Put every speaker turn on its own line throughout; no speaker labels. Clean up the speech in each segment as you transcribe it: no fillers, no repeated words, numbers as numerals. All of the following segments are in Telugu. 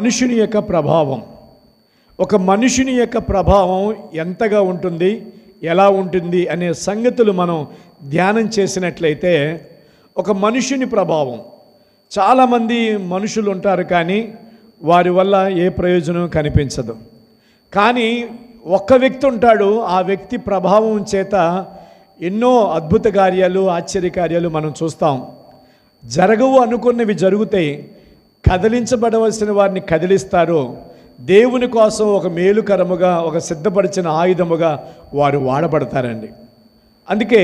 మనుషుని యొక్క ప్రభావం, ఒక మనుషుని యొక్క ప్రభావం ఎంతగా ఉంటుంది, ఎలా ఉంటుంది అనే సంగతులు మనం ధ్యానం చేసినట్లయితే, ఒక మనుషుని ప్రభావం, చాలామంది మనుషులు ఉంటారు కానీ వారి వల్ల ఏ ప్రయోజనం కనిపించదు. కానీ ఒక్క వ్యక్తి ఉంటాడు, ఆ వ్యక్తి ప్రభావం చేత ఎన్నో అద్భుత కార్యాలు, ఆశ్చర్యకార్యాలు మనం చూస్తాం. జరగవు అనుకున్నవి జరుగుతాయి, కదిలించబడవలసిన వారిని కదిలిస్తారు. దేవుని కోసం ఒక మేలుకరముగా, ఒక సిద్ధపరిచిన ఆయుధముగా వారు వాడబడతారండి. అందుకే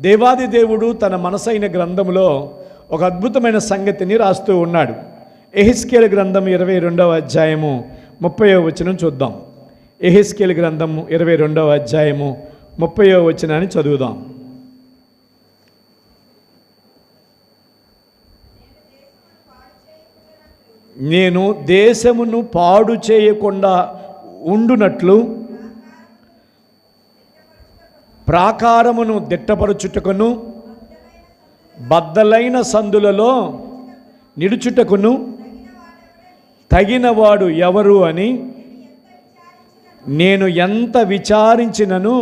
దేవాది దేవుడు తన మనసైన గ్రంథంలో ఒక అద్భుతమైన సంగతిని రాస్తూ ఉన్నాడు. యెహెజ్కేలు గ్రంథం 22వ అధ్యాయము 30వ వచనం చూద్దాం. యెహెజ్కేలు గ్రంథం 22వ అధ్యాయము 30వ వచనాన్ని చదువుదాం. నేను దేశమును పాడు చేయకుండా ఉండునట్లు ప్రాకారమును దిట్టపరచుటకును బద్దలైన సందులలో నిడుచుటకును తగినవాడు ఎవరు అని నేను ఎంత విచారించినను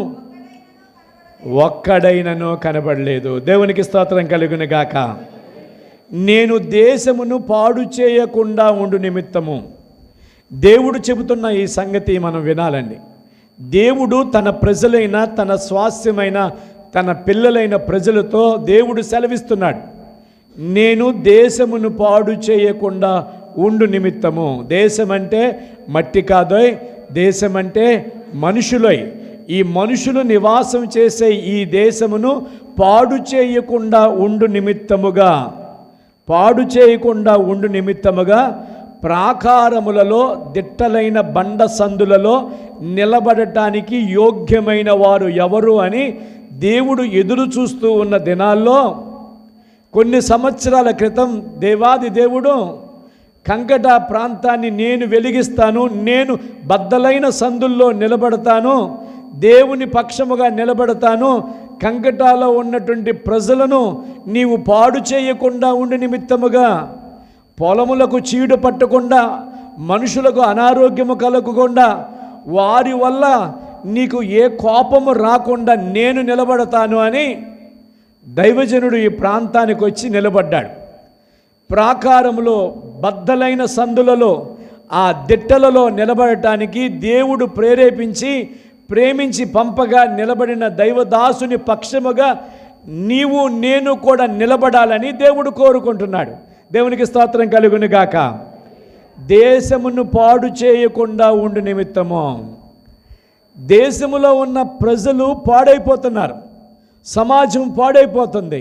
ఒక్కడైనను కనబడలేదు. దేవునికి స్తోత్రం కలుగును గాక. నేను దేశమును పాడు చేయకుండా ఉండు నిమిత్తము, దేవుడు చెబుతున్న ఈ సంగతి మనం వినాలండి. దేవుడు తన ప్రజలైన, తన స్వాస్థ్యమైన, తన పిల్లలైన ప్రజలతో దేవుడు సెలవిస్తున్నాడు, నేను దేశమును పాడు చేయకుండా ఉండు నిమిత్తము. దేశం అంటే మట్టి కాదోయ్, దేశం అంటే మనుషులై. ఈ మనుషులు నివాసం చేసే ఈ దేశమును పాడు చేయకుండా ఉండు నిమిత్తముగా, పాడు చేయకుండా ఉండు నిమిత్తముగా ప్రాకారములలో, దిట్టలైన బండ సందులలో నిలబడటానికి యోగ్యమైన వారు ఎవరు అని దేవుడు ఎదురు చూస్తూ ఉన్న దినాల్లో, కొన్ని సంవత్సరాల క్రితం దేవాది దేవుడు కంకట ప్రాంతాన్ని నేను వెలిగిస్తాను, నేను బద్దలైన సందుల్లో నిలబడతాను, దేవుని పక్షముగా నిలబడతాను, కంకటాలో ఉన్నటువంటి ప్రజలను నీవు పాడు చేయకుండా ఉండి నిమిత్తముగా, పొలములకు చీడు పట్టకుండా, మనుషులకు అనారోగ్యము కలగకుండా, వారి వల్ల నీకు ఏ కోపము రాకుండా నేను నిలబడతాను అని దైవజనుడు ఈ ప్రాంతానికి వచ్చి నిలబడ్డాడు. ప్రాకారములో, బద్దలైన సందులలో, ఆ దిట్టలలో నిలబడటానికి దేవుడు ప్రేమించి పంపగా నిలబడిన దైవదాసుని పక్షముగా నీవు నేను కూడా నిలబడాలని దేవుడు కోరుకుంటున్నాడు. దేవునికి స్తోత్రం కలుగును గాక. దేశమును పాడు చేయకుండా ఉండు నిమిత్తము. దేశములో ఉన్న ప్రజలు పాడైపోతున్నారు, సమాజం పాడైపోతుంది.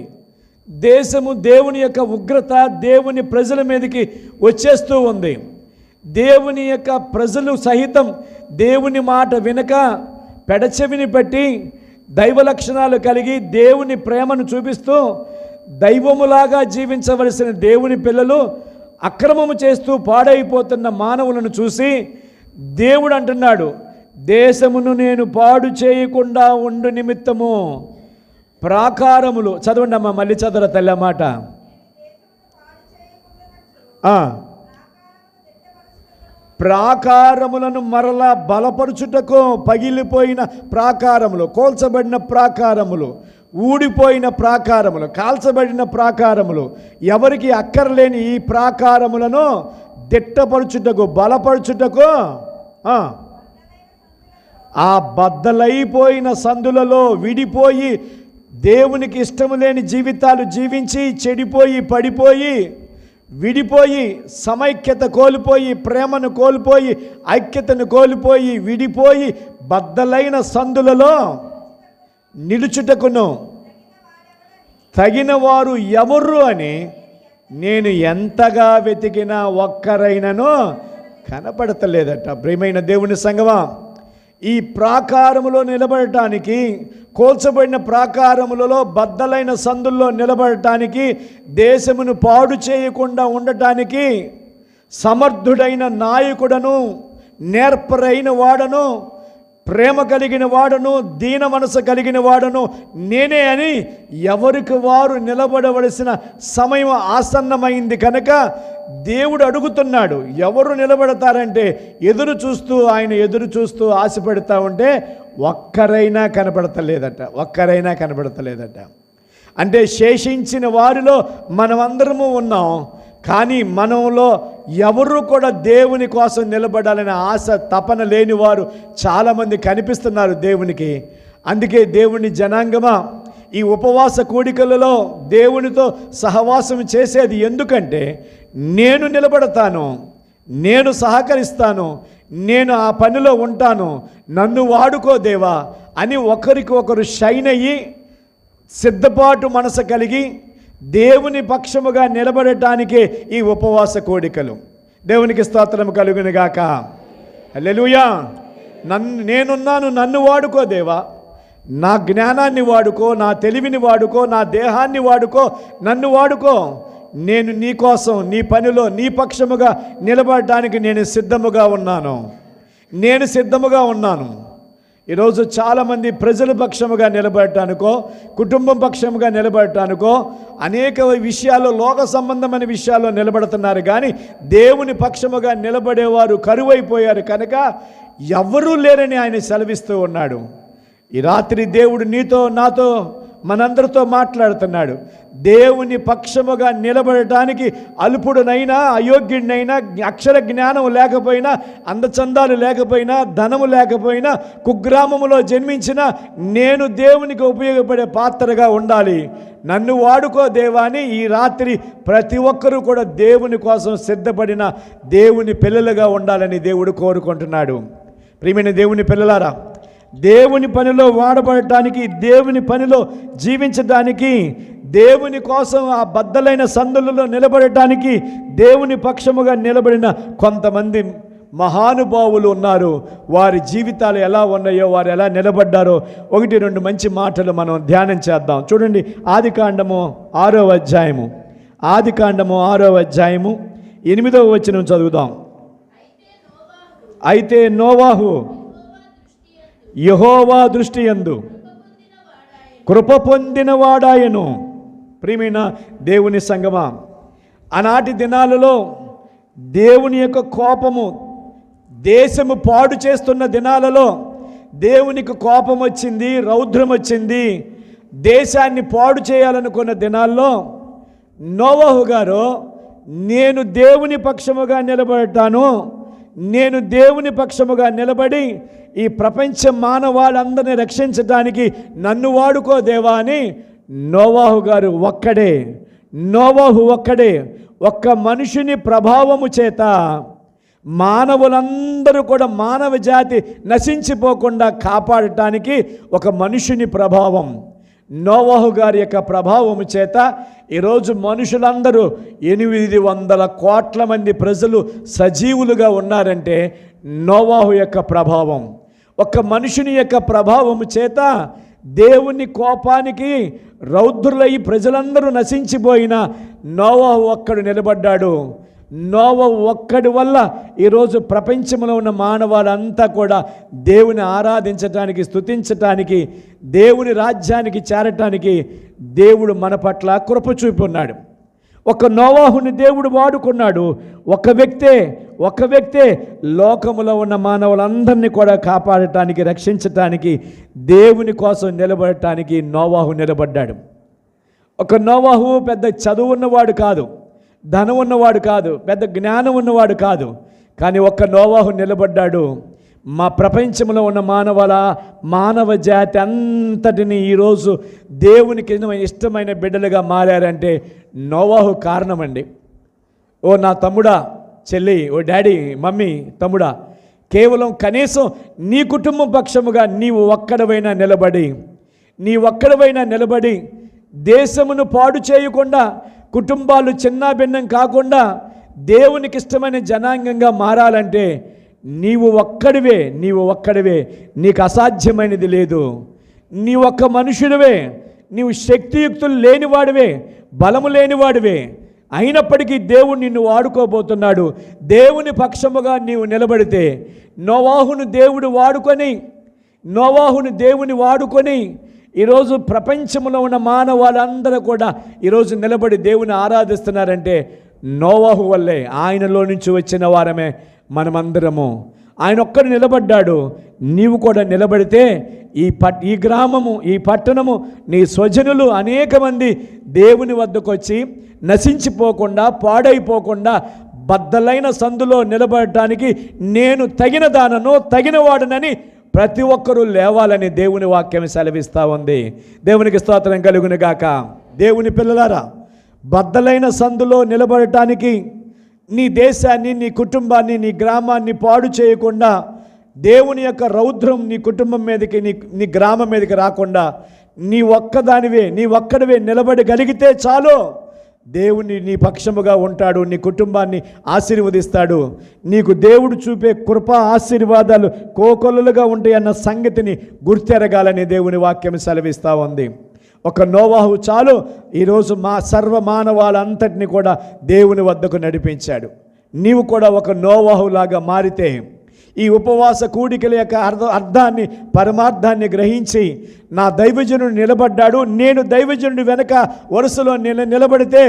దేశము, దేవుని యొక్క ఉగ్రత దేవుని ప్రజల మీదకి వచ్చేస్తూ ఉంది. దేవుని యొక్క ప్రజలు సహితం దేవుని మాట వినక పెడచెవిని పెట్టి, దైవ లక్షణాలు కలిగి దేవుని ప్రేమను చూపిస్తూ దైవములాగా జీవించవలసిన దేవుని పిల్లలు అక్రమము చేస్తూ పాడైపోతున్న మానవులను చూసి దేవుడు అంటున్నాడు, దేశమును నేను పాడు చేయకుండా ఉండు నిమిత్తము ప్రాకారములు. చదవండి అమ్మా, మళ్ళీ చదవరా తల్లి మాట. ప్రాకారములను మరలా బలపరుచుటకు, పగిలిపోయిన ప్రాకారములు, కోల్చబడిన ప్రాకారములు, ఊడిపోయిన ప్రాకారములు, కాల్చబడిన ప్రాకారములు, ఎవరికి అక్కర్లేని ఈ ప్రాకారములను దిట్టపరుచుటకు, బలపరుచుటకు, ఆ బద్దలైపోయిన సందులలో విడిపోయి దేవునికి ఇష్టము లేని జీవితాలు జీవించి చెడిపోయి, పడిపోయి, విడిపోయి, సమైక్యత కోల్పోయి, ప్రేమను కోల్పోయి, ఐక్యతను కోల్పోయి, విడిపోయి బద్దలైన సందులలో నిలుచుటకును తగిన వారు ఎవరు అని నేను ఎంతగా వెతికినా ఒక్కరైనను కనపడతలేదట. ప్రియమైన దేవుని సంగమా, ఈ ప్రాకారములో నిలబడటానికి, కోల్చబడిన ప్రాకారములలో బద్దలైన సందుల్లో నిలబడటానికి, దేశమును పాడు చేయకుండా ఉండటానికి సమర్థుడైన నాయకుడను, నేర్పరైన వాడను, ప్రేమ కలిగిన వాడను, దీన మనసు కలిగిన వాడను నేనే అని ఎవరికి వారు నిలబడవలసిన సమయం ఆసన్నమైంది కనుక దేవుడు అడుగుతున్నాడు. ఎవరు నిలబడతారంటే ఆయన ఎదురు చూస్తూ ఆశపడతా ఉంటే ఒక్కరైనా కనపడతలేదట. అంటే శేషించిన వారిలో మనమందరము ఉన్నాం, కానీ మనలో ఎవరు కూడా దేవుని కోసం నిలబడాలనే ఆశ తపన లేని వారు చాలామంది కనిపిస్తున్నారు దేవునికి. అందుకే దేవుని జనాంగమా, ఈ ఉపవాస కూడికలలో దేవునితో సహవాసం చేసేది ఎందుకంటే నేను నిలబడతాను, నేను సహకరిస్తాను, నేను ఆ పనిలో ఉంటాను, నన్ను వాడుకో దేవా అని ఒకరికి ఒకరు షైన్ అయ్యి సిద్ధపాటు మనసు కలిగి దేవుని పక్షముగా నిలబడటానికే ఈ ఉపవాస కోడికలు. దేవునికి స్తోత్రం కలుగునుగాక. హల్లెలూయా. నేనున్నాను, నన్ను వాడుకో దేవా, నా జ్ఞానాన్ని వాడుకో, నా తెలివిని వాడుకో, నా దేహాన్ని వాడుకో, నన్ను వాడుకో. నేను నీ కోసం, నీ పనిలో నీ పక్షముగా నిలబడటానికి నేను సిద్ధముగా ఉన్నాను. ఈరోజు చాలామంది ప్రజల పక్షముగా నిలబడటానికో, కుటుంబం పక్షముగా నిలబడటానికో, అనేక విషయాల్లో లోక సంబంధమైన విషయాల్లో నిలబడుతున్నారు, కానీ దేవుని పక్షముగా నిలబడేవారు కరువైపోయారు కనుక ఎవరూ లేరని ఆయన సెలవిస్తూ ఉన్నాడు. ఈ రాత్రి దేవుడు నీతో, నాతో, మనందరితో మాట్లాడుతున్నాడు. దేవుని పక్షముగా నిలబడటానికి అల్పుడునైనా, అయోగ్యుడినైనా, అక్షర జ్ఞానం లేకపోయినా, అందచందాలు లేకపోయినా, ధనము లేకపోయినా, కుగ్రామములో జన్మించిన నేను దేవునికి ఉపయోగపడే పాత్రగా ఉండాలి, నన్ను వాడుకో దేవా అని ఈ రాత్రి ప్రతి ఒక్కరూ కూడా దేవుని కోసం సిద్ధపడిన దేవుని పిల్లలుగా ఉండాలని దేవుడు కోరుకుంటున్నాడు. ప్రియమైన దేవుని పిల్లలారా, దేవుని పనిలో వాడబడటానికి, దేవుని పనిలో జీవించడానికి, దేవుని కోసం ఆ బద్దలైన సందులలో నిలబడటానికి దేవుని పక్షముగా నిలబడిన కొంతమంది మహానుభావులు ఉన్నారు. వారి జీవితాలు ఎలా ఉన్నాయో, వారు ఎలా నిలబడ్డారో 1-2 మంచి మాటలు మనం ధ్యానం చేద్దాం. చూడండి, ఆదికాండము 6వ అధ్యాయము 8వ వచనం చదువుదాం. అయితే నోవాహు యెహోవా దృష్టి యందు కృప పొందినవాడాయను. ప్రియమైన దేవుని సంగమా, ఆనాటి దినాలలో దేవుని యొక్క కోపము, దేశము పాడు చేస్తున్న దినాలలో దేవునికి కోపం వచ్చింది, రౌద్రం వచ్చింది, దేశాన్ని పాడు చేయాలనుకున్న దినాల్లో నోవహు గారు నేను దేవుని పక్షముగా నిలబడతాను, నేను దేవుని పక్షముగా నిలబడి ఈ ప్రపంచ మానవాళ్ళందరినీ రక్షించడానికి నన్ను వాడుకో దేవా అని నోవాహు ఒక్కడే ఒక్క మనుషుని ప్రభావము చేత మానవులందరూ కూడా, మానవ జాతి నశించిపోకుండా కాపాడటానికి ఒక మనుషుని ప్రభావం, నోవాహు గారి యొక్క ప్రభావము చేత ఈరోజు మనుషులందరూ 800 కోట్ల మంది ప్రజలు సజీవులుగా ఉన్నారంటే నోవాహు యొక్క ప్రభావం. ఒక మనుషుని యొక్క ప్రభావము చేత దేవుని కోపానికి రౌద్రులై ప్రజలందరూ నశించిపోయిన నోవాహు ఒక్కడు నిలబడ్డాడు. నోవాహు ఒక్కడి వల్ల ఈరోజు ప్రపంచంలో ఉన్న మానవాళ్ళంతా కూడా దేవుని ఆరాధించటానికి, స్తుతించటానికి, దేవుని రాజ్యానికి చేరటానికి దేవుడు మన పట్ల కృప చూపి ఉన్నాడు. ఒక నోవాహుని దేవుడు వాడుకున్నాడు. ఒక వ్యక్తే లోకములో ఉన్న మానవులందరినీ కూడా కాపాడటానికి, రక్షించటానికి, దేవుని కోసం నిలబడటానికి నోవాహు నిలబడ్డాడు. ఒక నోవాహు పెద్ద చదువు ఉన్నవాడు కాదు, ధనం ఉన్నవాడు కాదు, పెద్ద జ్ఞానం ఉన్నవాడు కాదు, కానీ ఒక్క నోవాహు నిలబడ్డాడు. మా ప్రపంచంలో ఉన్న మానవ జాతి అంతటిని ఈరోజు దేవునికి ఇష్టమైన బిడ్డలుగా మారారంటే నోవాహు కారణమండి. ఓ నా తమ్ముడా, చెల్లి, ఓ డాడీ, మమ్మీ, తమ్ముడా, కేవలం కనీసం నీ కుటుంబం పక్షముగా నీవు ఒక్కడవైనా నిలబడి దేశమును పాడు చేయకుండా, కుటుంబాలు చిన్నాభిన్నం కాకుండా దేవునికి ఇష్టమైన జనాంగంగా మారాలంటే నీవు ఒక్కడివే, నీకు అసాధ్యమైనది లేదు. నీ ఒక్క మనుషుడివే, నీవు శక్తియుక్తులు లేనివాడివే, బలము లేనివాడివే. అయినప్పటికీ దేవుడు నిన్ను వాడుకోబోతున్నాడు. దేవుని పక్షముగా నీవు నిలబడితే, నోవాహును దేవుడు వాడుకొని నోవాహుని దేవుని వాడుకొని ఈరోజు ప్రపంచంలో ఉన్న మానవాళ్ళందరూ కూడా ఈరోజు నిలబడి దేవుని ఆరాధిస్తున్నారంటే నోవాహు వల్లే. ఆయనలో నుంచి వచ్చిన వారమే మనమందరము. ఆయన ఒక్కడు నిలబడ్డాడు. నీవు కూడా నిలబడితే ఈ గ్రామము, ఈ పట్టణము, నీ స్వజనులు అనేక మంది దేవుని వద్దకు వచ్చి నశించిపోకుండా, పాడైపోకుండా బద్దలైన సందులో నిలబడటానికి నేను తగిన దానను, తగిన వాడనని ప్రతి ఒక్కరూ లేవాలని దేవుని వాక్యం సెలవిస్తూ ఉంది. దేవునికి స్తోత్రం కలుగును గాక. దేవుని పిల్లలారా, బద్దలైన సందులో నిలబడటానికి నీ దేశాన్ని, నీ కుటుంబాన్ని, నీ గ్రామాన్ని పాడు చేయకుండా, దేవుని యొక్క రౌద్రం నీ కుటుంబం మీదకి, నీ గ్రామం మీదకి రాకుండా నీ ఒక్కడివే నిలబడగలిగితే చాలు. దేవుని నీ పక్షముగా ఉంటాడు, నీ కుటుంబాన్ని ఆశీర్వదిస్తాడు. నీకు దేవుడు చూపే కృప ఆశీర్వాదాలు కోకొల్లలుగా ఉంటాయన్న సంగతిని గుర్తెరగాలని దేవుని వాక్యం సెలవిస్తూ ఉంది. ఒక నోవాహు చాలు ఈరోజు సర్వ మానవాళ్ళంతటిని కూడా దేవుని వద్దకు నడిపించాడు. నీవు కూడా ఒక నోవాహులాగా మారితే ఈ ఉపవాస కూడికల యొక్క అర్థాన్ని, పరమార్థాన్ని గ్రహించి నా దైవజనుడు నిలబడ్డాడు, నేను దైవజనుడి వెనక వరుసలో నిలబడితే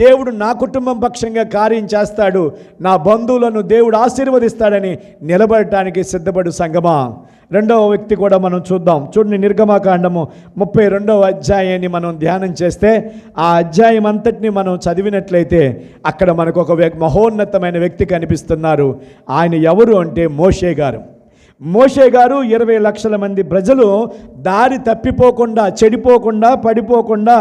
దేవుడు నా కుటుంబం పక్షంగా కార్యం చేస్తాడు, నా బంధువులను దేవుడు ఆశీర్వదిస్తాడని నిలబడటానికి సిద్ధపడు సంగమా. రెండవ వ్యక్తి కూడా మనం చూద్దాం. చూడండి, నిర్గమకాండము 32వ అధ్యాయాన్ని మనం ధ్యానం చేస్తే ఆ అధ్యాయం అంతటిని మనం చదివినట్లయితే అక్కడ మనకు ఒక మహోన్నతమైన వ్యక్తి కనిపిస్తున్నారు. ఆయన ఎవరు అంటే మోషే గారు. మోషే గారు 20 లక్షల మంది ప్రజలు దారి తప్పిపోకుండా, చెడిపోకుండా, పడిపోకుండా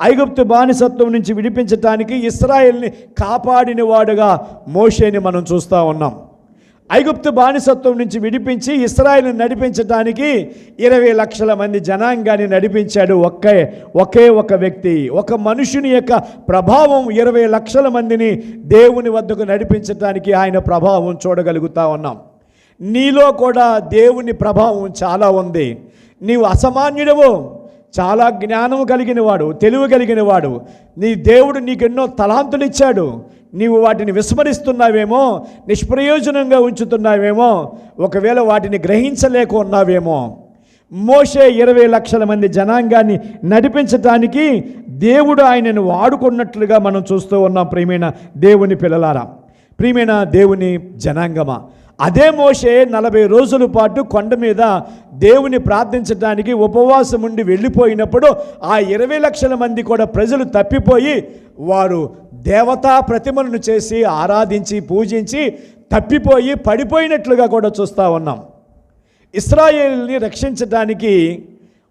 ఐగుప్తు బానిసత్వం నుంచి విడిపించటానికి ఇశ్రాయేల్ని కాపాడిన వాడుగా మోషేని మనం చూస్తూ ఉన్నాం. ఐగుప్తు బానిసత్వం నుంచి విడిపించి ఇశ్రాయేలును నడిపించడానికి 20 లక్షల మంది జనాంగాన్ని నడిపించాడు ఒకే ఒక వ్యక్తి. ఒక మనుషుని యొక్క ప్రభావం 20 లక్షల మందిని దేవుని వద్దకు నడిపించడానికి ఆయన ప్రభావం చూడగలుగుతా ఉన్నాం. నీలో కూడా దేవుని ప్రభావం చాలా ఉంది. నీవు అసామాన్యుడవు, చాలా జ్ఞానం కలిగిన వాడు, తెలివి కలిగిన వాడు. నీ దేవుడు నీకెన్నో తలాంతులు ఇచ్చాడు. నీవు వాటిని విస్మరిస్తున్నావేమో, నిష్ప్రయోజనంగా ఉంచుతున్నావేమో, ఒకవేళ వాటిని గ్రహించలేక ఉన్నావేమో. మోషే 20 లక్షల మంది జనాంగాన్ని నడిపించటానికి దేవుడు ఆయనను వాడుకున్నట్లుగా మనం చూస్తూ ఉన్నాం. ప్రియమైన దేవుని పిల్లలారా, ప్రియమైన దేవుని జనాంగమా, అదే మోషే 40 రోజుల పాటు కొండ మీద దేవుని ప్రార్థించడానికి ఉపవాసం ఉండి వెళ్ళిపోయినప్పుడు ఆ 20 లక్షల మంది కూడా ప్రజలు తప్పిపోయి వారు దేవతా ప్రతిమలను చేసి ఆరాధించి పూజించి తప్పిపోయి పడిపోయినట్లుగా కూడా చూస్తూ ఉన్నాం. ఇశ్రాయేలుని రక్షించడానికి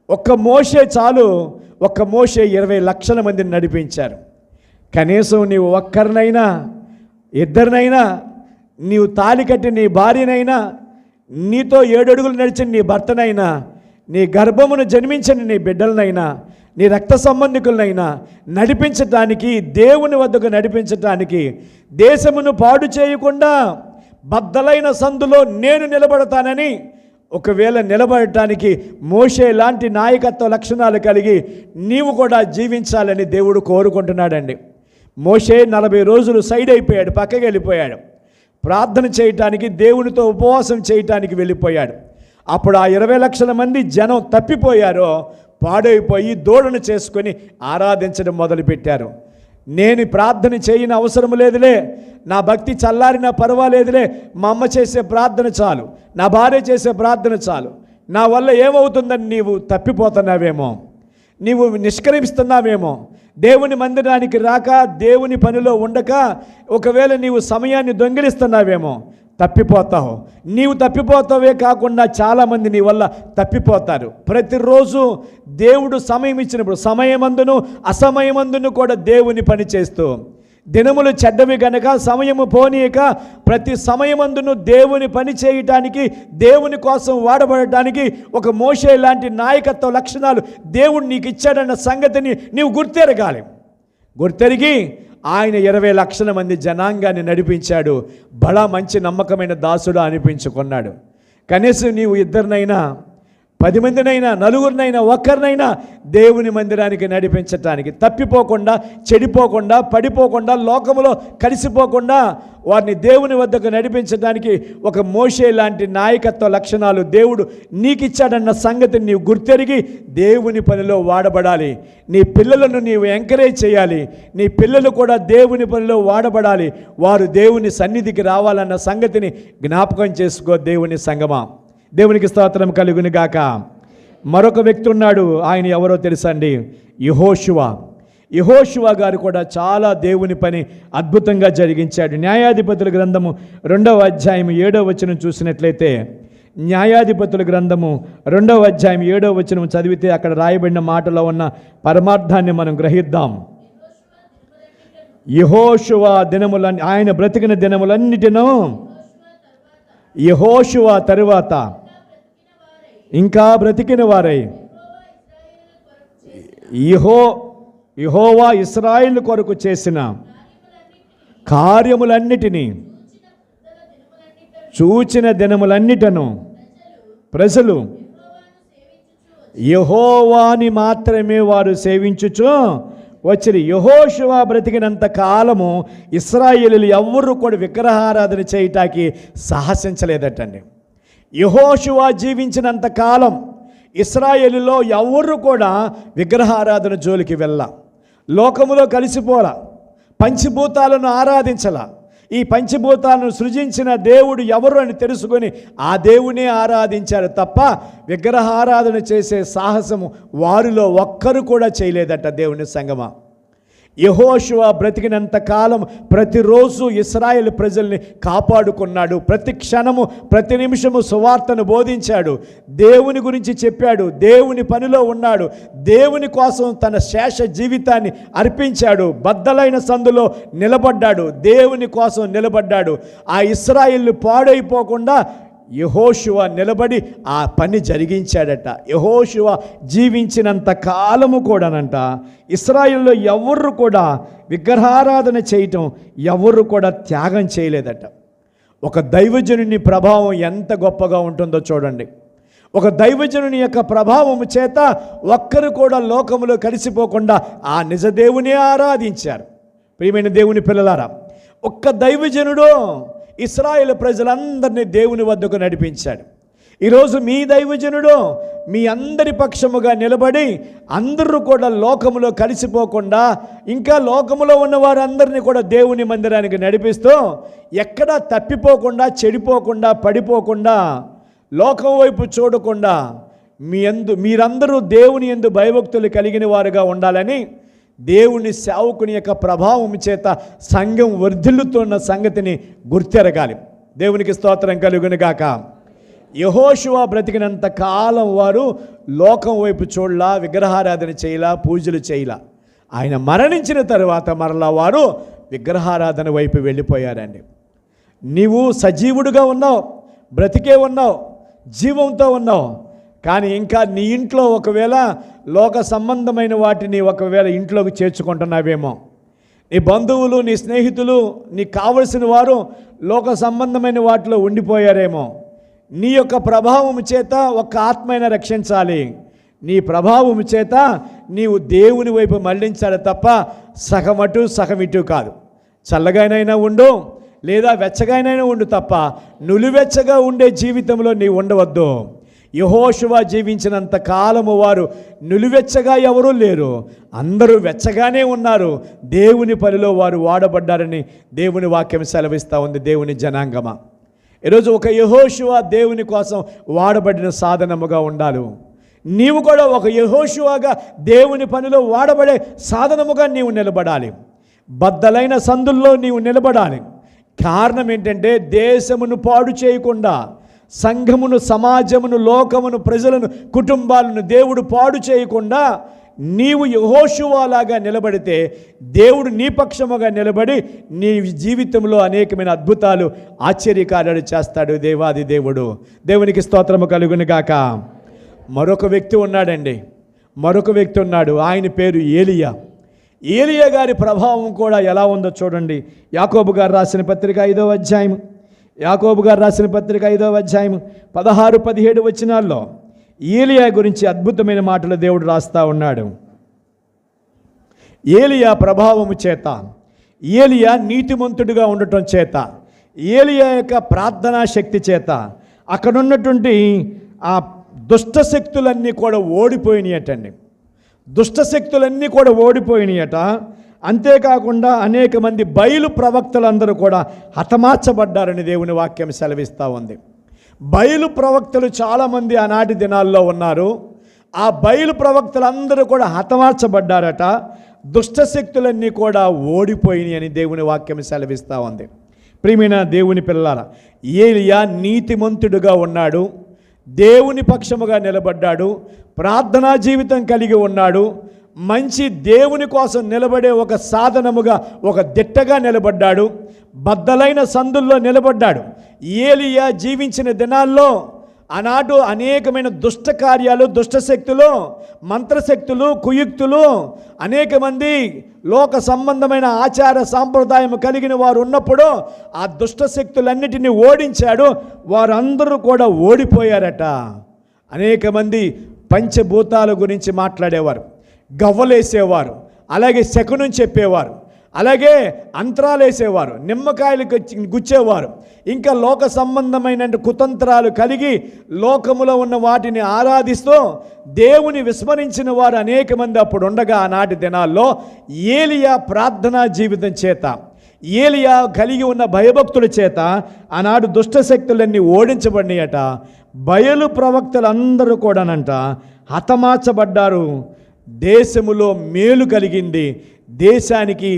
ఒక్క మోషే చాలు. ఒక్క మోషే 20 లక్షల మందిని నడిపించారు. కనీసం నీవు ఒక్కరినైనా, ఇద్దరినైనా, నీవు తాళి కట్టి నీ భార్యనైనా, నీతో 7 అడుగులు నడిచిన నీ భర్తనైనా, నీ గర్భమును జన్మించిన నీ బిడ్డలనైనా, నీ రక్త సంబంధికులనైనా నడిపించటానికి, దేవుని వద్దకు నడిపించటానికి, దేశమును పాడు చేయకుండా బద్దలైన సందులో నేను నిలబడతానని ఒకవేళ నిలబడటానికి మోషే లాంటి నాయకత్వ లక్షణాలు కలిగి నీవు కూడా జీవించాలని దేవుడు కోరుకుంటున్నాడండి. మోషే 40 రోజులు సైడ్ అయిపోయాడు, పక్కకి వెళ్ళిపోయాడు. ప్రార్థన చేయటానికి, దేవునితో ఉపవాసం చేయటానికి వెళ్ళిపోయాడు. అప్పుడు ఆ 20 లక్షల మంది జనం తప్పిపోయారో, పాడైపోయి దూడను చేసుకొని ఆరాధించడం మొదలుపెట్టారు. నేను ప్రార్థన చేయని అవసరం లేదులే, నా భక్తి చల్లారినా పర్వాలేదులే, మా అమ్మ చేసే ప్రార్థన చాలు, నా భార్య చేసే ప్రార్థన చాలు, నా వల్ల ఏమవుతుందని నీవు తప్పిపోతున్నావేమో, నీవు నిష్క్రమిస్తున్నావేమో, దేవుని మందిరానికి రాక, దేవుని పనిలో ఉండక ఒకవేళ నీవు సమయాన్ని దొంగిలిస్తున్నావేమో, తప్పిపోతావు. నీవు తప్పిపోతావే కాకుండా చాలామంది నీ వల్ల తప్పిపోతారు. ప్రతిరోజు దేవుడు సమయం ఇచ్చినప్పుడు సమయమందును అసమయమందును కూడా దేవుని పని చేస్తూ, దినములు చెడ్డవి గనక సమయము పోనీయక ప్రతి సమయమందును దేవుని పని చేయటానికి, దేవుని కోసం వాడబడటానికి ఒక మోషే లాంటి నాయకత్వ లక్షణాలు దేవుడు నీకు ఇచ్చాడన్న సంగతిని నీవు గుర్తెరిగి ఆయన 20 లక్షల మంది జనాంగాన్ని నడిపించాడు. బడా మంచి నమ్మకమైన దాసుడు అనిపించుకున్నాడు. కనీసం నీవు ఇద్దరినైనా, 10 మందినైనా, నలుగురినైనా, ఒక్కరినైనా దేవుని మందిరానికి నడిపించటానికి, తప్పిపోకుండా, చెడిపోకుండా, పడిపోకుండా, లోకములో కలిసిపోకుండా వారిని దేవుని వద్దకు నడిపించడానికి ఒక మోషే లాంటి నాయకత్వ లక్షణాలు దేవుడు నీకు ఇచ్చాడన్న సంగతిని నీవు గుర్తెరిగి దేవుని పనిలో వాడబడాలి. నీ పిల్లలను నీవు ఎంకరేజ్ చేయాలి. నీ పిల్లలు కూడా దేవుని పనిలో వాడబడాలి. వారు దేవుని సన్నిధికి రావాలన్న సంగతిని జ్ఞాపకం చేసుకో దేవుని సంగమా. దేవునికి స్తోత్రం కలుగును గాక. మరొక వ్యక్తి ఉన్నాడు. ఆయన ఎవరో తెలుసండి? యెహోషువ గారు కూడా చాలా దేవుని పని అద్భుతంగా జరిగించాడు. న్యాయాధిపతుల గ్రంథము 2వ అధ్యాయం 7వ వచనం చూసినట్లయితే, న్యాయాధిపతుల గ్రంథము 2వ అధ్యాయం 7వ వచనం చదివితే అక్కడ రాయబడిన మాటలో ఉన్న పరమార్థాన్ని మనం గ్రహిద్దాం. యెహోషువ దినములన్నీ, ఆయన బ్రతికిన దినములన్నిటినూ, యెహోషువ తరువాత ఇంకా బ్రతికిన వారై యెహోవా ఇశ్రాయేలు కొరకు చేసిన కార్యములన్నిటినీ చూచిన దినములన్నిటను ప్రజలు యెహోవాని మాత్రమే వారు సేవించుచు వచ్చిరి. యెహోషువ బ్రతికినంత కాలము ఇశ్రాయేలీయులు ఎవ్వరూ కూడా విగ్రహారాధన చేయటానికి సాహసించలేదటండి. యెహోషువ జీవించినంత కాలం ఇశ్రాయేలులో ఎవ్వరూ కూడా విగ్రహారాధన జోలికి వెళ్ళ, లోకములో కలిసిపోలా, పంచభూతాలను ఆరాధించలా. ఈ పంచభూతాలను సృజించిన దేవుడు ఎవరు అని తెలుసుకొని ఆ దేవునే ఆరాధించారు తప్ప విగ్రహారాధన చేసే సాహసము వారిలో ఒక్కరు కూడా చేయలేదట. దేవుని సంగమా, యెహోషువ బ్రతికినంత కాలం ప్రతిరోజు ఇశ్రాయేలు ప్రజల్ని కాపాడుకున్నాడు. ప్రతి క్షణము, ప్రతి నిమిషము సువార్తను బోధించాడు, దేవుని గురించి చెప్పాడు, దేవుని పనిలో ఉన్నాడు, దేవుని కోసం తన శేష జీవితాన్ని అర్పించాడు. బద్దలైన సందులో నిలబడ్డాడు, దేవుని కోసం నిలబడ్డాడు. ఆ ఇశ్రాయేలు పాడైపోకుండా యెహోషువ నిలబడి ఆ పని జరిగించాడట. యెహోషువ జీవించినంత కాలము కూడానంట ఇశ్రాయేలులో ఎవరు కూడా విగ్రహారాధన చేయటం ఎవరు కూడా త్యాగం చేయలేదట. ఒక దైవజనుని ప్రభావం ఎంత గొప్పగా ఉంటుందో చూడండి. ఒక దైవజనుని యొక్క ప్రభావము చేత ఒక్కరు కూడా లోకములో కలిసిపోకుండా ఆ నిజ దేవుని ఆరాధించారు. ప్రియమైన దేవుని పిల్లలారా, ఒక్క దైవజనుడు ఇశ్రాయేలు ప్రజలందరినీ దేవుని వద్దకు నడిపించాడు. ఈరోజు మీ దైవజనుడు మీ అందరి పక్షముగా నిలబడి అందరూ కూడా లోకములో కలిసిపోకుండా, ఇంకా లోకములో ఉన్న వారందరినీ కూడా దేవుని మందిరానికి నడిపిస్తూ ఎక్కడా తప్పిపోకుండా, చెడిపోకుండా, పడిపోకుండా, లోకం వైపు చూడకుండా మీరందరూ దేవుని యందు భయభక్తులు కలిగిన వారుగా ఉండాలని దేవుని సేవకుని యొక్క ప్రభావం చేత సంఘం వర్ధిల్లుతున్న సంగతిని గుర్తెరగాలి. దేవునికి స్తోత్రం కలుగును గాక. యెహోషువ బ్రతికినంత కాలం వారు లోకం వైపు చూడలా, విగ్రహారాధన చేయలా, పూజలు చేయలా. ఆయన మరణించిన తరువాత మరలా వారు విగ్రహారాధన వైపు వెళ్ళిపోయారండి. నీవు సజీవుడుగా ఉన్నావు, బ్రతికే ఉన్నావు, జీవంతో ఉన్నావు. కానీ ఇంకా నీ ఇంట్లో ఒకవేళ లోక సంబంధమైన వాటిని ఒకవేళ ఇంట్లోకి చేర్చుకుంటున్నావేమో, నీ బంధువులు, నీ స్నేహితులు, నీకు కావలసిన వారు లోక సంబంధమైన వాటిలో ఉండిపోయారేమో. నీ యొక్క ప్రభావము చేత ఒక ఆత్మైన రక్షించాలి. నీ ప్రభావము చేత నీవు దేవుని వైపు మళ్ళించాలి తప్ప సగమటు సగమిటు కాదు. చల్లగానైనా ఉండు, లేదా వెచ్చగానైనా ఉండు తప్ప నులివెచ్చగా ఉండే జీవితంలో నీవు ఉండవద్దు. యెహోషువ జీవించినంత కాలము వారు నులివెచ్చగా ఎవరూ లేరు, అందరూ వెచ్చగానే ఉన్నారు. దేవుని పనిలో వారు వాడబడ్డారని దేవుని వాక్యం సెలవిస్తూ ఉంది. దేవుని జనాంగమా, ఈరోజు ఒక యెహోషువ దేవుని కోసం వాడబడిన సాధనముగా ఉండాలి. నీవు కూడా ఒక యెహోషువగా దేవుని పనిలో వాడబడే సాధనముగా నీవు నిలబడాలి. బద్దలైన సందుల్లో నీవు నిలబడాలి. కారణం ఏంటంటే దేశమును పాడు చేయకుండా, సంఘమును, సమాజమును, లోకమును, ప్రజలను, కుటుంబాలను దేవుడు పాడు చేయకుండా నీవు యెహోషువలాగా నిలబడితే దేవుడు నీ పక్షముగా నిలబడి నీ జీవితంలో అనేకమైన అద్భుతాలు, ఆశ్చర్యకార్యాలు చేస్తాడు దేవాది దేవుడు. దేవునికి స్తోత్రము కలుగును గాక. మరొక వ్యక్తి ఉన్నాడండి, మరొక వ్యక్తి ఉన్నాడు. ఆయన పేరు ఏలియా. ఏలియా గారి ప్రభావం కూడా ఎలా ఉందో చూడండి. యాకోబు గారు రాసిన పత్రిక 5వ అధ్యాయం, యాకోబు గారు రాసిన పత్రిక 5వ అధ్యాయం 16-17 వచనాల్లో ఏలియా గురించి అద్భుతమైన మాటలు దేవుడు రాస్తా ఉన్నాడు. ఏలియా ప్రభావము చేత, ఏలియా నీతిమంతుడిగా ఉండటం చేత, ఏలియా యొక్క ప్రార్థనా శక్తి చేత అక్కడున్నటువంటి ఆ దుష్టశక్తులన్నీ కూడా ఓడిపోయినాయటండి. దుష్టశక్తులన్నీ కూడా ఓడిపోయినాయట. అంతేకాకుండా అనేక మంది బయలు ప్రవక్తలందరూ కూడా హతమార్చబడ్డారని దేవుని వాక్యం సెలవిస్తూ ఉంది. బయలు ప్రవక్తలు చాలామంది ఆనాటి దినాల్లో ఉన్నారు. ఆ బయలు ప్రవక్తలందరూ కూడా హతమార్చబడ్డారట. దుష్టశక్తులన్నీ కూడా ఓడిపోయినాయి అని దేవుని వాక్యం సెలవిస్తూ ఉంది. ప్రియమైన దేవుని పిల్లలారా, ఏలియా నీతిమంతుడుగా ఉన్నాడు, దేవుని పక్షముగా నిలబడ్డాడు, ప్రార్థనా జీవితం కలిగి ఉన్నాడు, మంచి దేవుని కోసం నిలబడే ఒక సాధనముగా, ఒక దిట్టగా నిలబడ్డాడు, బద్దలైన సందుల్లో నిలబడ్డాడు. ఏలియా జీవించిన దినాల్లో ఆనాడు అనేకమైన దుష్ట కార్యాలు, దుష్టశక్తులు, మంత్రశక్తులు, కుయుక్తులు, అనేక మంది లోక సంబంధమైన ఆచార సాంప్రదాయం కలిగిన వారు ఉన్నప్పుడు ఆ దుష్టశక్తులన్నిటినీ ఓడించాడు. వారందరూ కూడా ఓడిపోయారట. అనేక మంది పంచభూతాల గురించి మాట్లాడేవారు, గవ్వలేసేవారు, అలాగే శకునం చెప్పేవారు, అలాగే అంతరాలేసేవారు, నిమ్మకాయలు గుచ్చేవారు, ఇంకా లోక సంబంధమైన కుతంత్రాలు కలిగి లోకములో ఉన్న వాటిని ఆరాధిస్తూ దేవుని విస్మరించిన వారు అనేక మంది అప్పుడు ఉండగా, ఆనాటి దినాల్లో ఏలియా ప్రార్థనా జీవితం చేత, ఏలియా కలిగి ఉన్న భయభక్తుల చేత ఆనాడు దుష్టశక్తులన్నీ ఓడించబడినాయట. బయలు ప్రవక్తలందరూ కూడానంట హతమార్చబడ్డారు. దేశములో మేలు కలిగింది. దేశానికి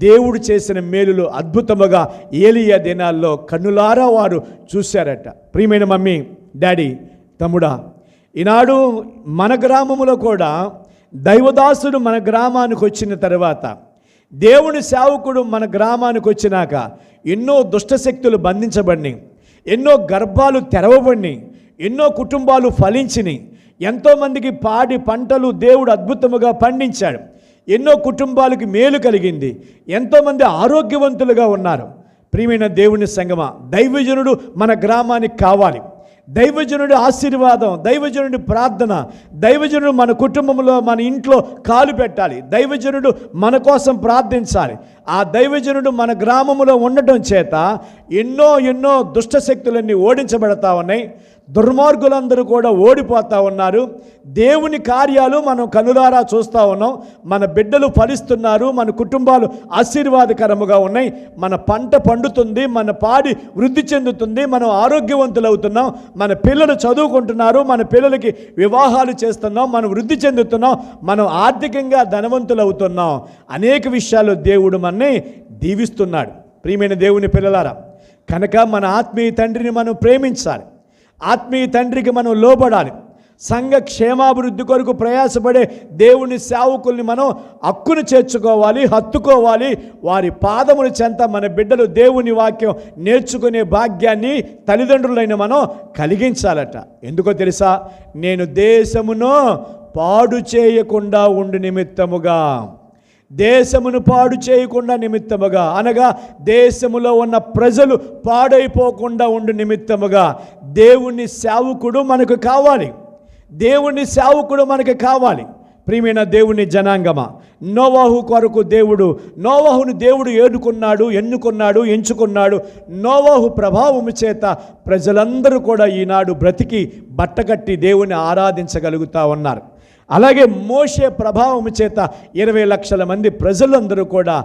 దేవుడు చేసిన మేలులు అద్భుతముగా ఏలియా దినాల్లో కన్నులారా వారు చూశారట. ప్రియమైన మమ్మీ, డాడీ, తమ్ముడా, ఈనాడు మన గ్రామములో కూడా దైవదాసుడు మన గ్రామానికి వచ్చిన తర్వాత, దేవుని సేవకుడు మన గ్రామానికి వచ్చినాక ఎన్నో దుష్టశక్తులు బంధించబడినాయి, ఎన్నో గర్భాలు తెరవబడినాయి, ఎన్నో కుటుంబాలు ఫలించినాయి, ఎంతోమందికి పాడి పంటలు దేవుడు అద్భుతముగా పండించాడు, ఎన్నో కుటుంబాలకు మేలు కలిగింది, ఎంతోమంది ఆరోగ్యవంతులుగా ఉన్నారు. ప్రియమైన దేవుని సంగమా, దైవజనుడు మన గ్రామానికి కావాలి. దైవజనుడి ఆశీర్వాదం, దైవజనుడి ప్రార్థన, దైవజనుడు మన కుటుంబంలో, మన ఇంట్లో కాలు పెట్టాలి. దైవజనుడు మన కోసం ప్రార్థించాలి. ఆ దైవజనుడు మన గ్రామంలో ఉండటం చేత ఎన్నో దుష్టశక్తులన్నీ ఓడించబడతా ఉన్నాయి. దుర్మార్గులందరూ కూడా ఓడిపోతూ ఉన్నారు. దేవుని కార్యాలు మనం కనులారా చూస్తూ ఉన్నాం. మన బిడ్డలు ఫలిస్తున్నారు, మన కుటుంబాలు ఆశీర్వాదకరముగా ఉన్నాయి, మన పంట పండుతుంది, మన పాడి వృద్ధి చెందుతుంది, మనం ఆరోగ్యవంతులు అవుతున్నాం, మన పిల్లలు చదువుకుంటున్నారు, మన పిల్లలకి వివాహాలు చేస్తున్నాం, మనం వృద్ధి చెందుతున్నాం, మనం ఆర్థికంగా ధనవంతులు అవుతున్నాం. అనేక విషయాలు దేవుడు మనని దీవిస్తున్నాడు. ప్రియమైన దేవుని పిల్లలారా, కనుక మన ఆత్మీయ తండ్రిని మనం ప్రేమించాలి, ఆత్మీయ తండ్రికి మనం లోబడాలి. సంఘ క్షేమాభివృద్ధి కొరకు ప్రయాసపడే దేవుని సేవకుల్ని మనం హక్కును చేర్చుకోవాలి, హత్తుకోవాలి. వారి పాదముల చెంత మన బిడ్డలు దేవుని వాక్యం నేర్చుకునే భాగ్యాన్ని తల్లిదండ్రులైన మనం కలిగించాలట. ఎందుకో తెలుసా? నేను దేశమును పాడు చేయకుండా ఉండు నిమిత్తముగా, దేశమును పాడు చేయకుండా నిమిత్తముగా, అనగా దేశములో ఉన్న ప్రజలు పాడైపోకుండా ఉండు నిమిత్తముగా దేవుని సేవకుడు మనకు కావాలి. దేవుని సేవకుడు మనకు కావాలి. ప్రియమైన దేవుని జనాంగమా, నోవాహు కొరకు నోవాహును దేవుడు ఎన్నుకున్నాడు, ఎంచుకున్నాడు. నోవాహు ప్రభావము చేత ప్రజలందరూ కూడా ఈనాడు బ్రతికి బట్టకట్టి దేవుని ఆరాధించగలుగుతా ఉన్నారు. అలాగే మోషే ప్రభావము చేత 20 లక్షల మంది ప్రజలందరూ కూడా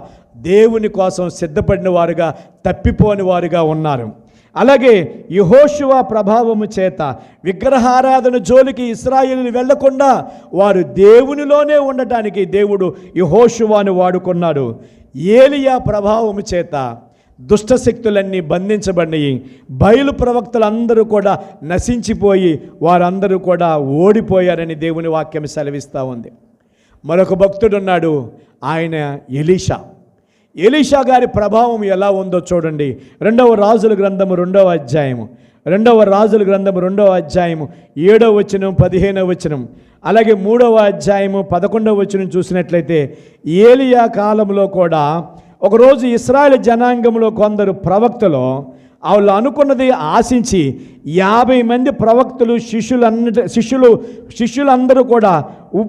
దేవుని కోసం సిద్ధపడిన వారుగా, తప్పిపోని వారుగా ఉన్నారు. అలాగే యెహోషువ ప్రభావము చేత విగ్రహారాధన జోలికి ఇశ్రాయేలులు వెళ్లకుండా వారు దేవునిలోనే ఉండటానికి దేవుడు యెహోషువను వాడుకున్నాడు. ఏలియా ప్రభావము చేత దుష్టశక్తులన్నీ బంధించబడినాయి. బయలు ప్రవక్తలందరూ కూడా నశించిపోయి వారందరూ కూడా ఓడిపోయారని దేవుని వాక్యం సెలవిస్తూ ఉంది. మరొక భక్తుడున్నాడు, ఆయన ఎలీషా గారి ప్రభావం ఎలా ఉందో చూడండి. 2వ రాజుల గ్రంథము 2వ అధ్యాయము 7వ వచనం 15వ వచనం, అలాగే 3వ అధ్యాయము 11వ వచనం చూసినట్లయితే ఏలియా కాలంలో కూడా ఒకరోజు ఇశ్రాయేలు జనాంగంలో కొందరు ప్రవక్తలు వాళ్ళు అనుకున్నది ఆశించి 50 మంది ప్రవక్తలు శిష్యులందరూ కూడా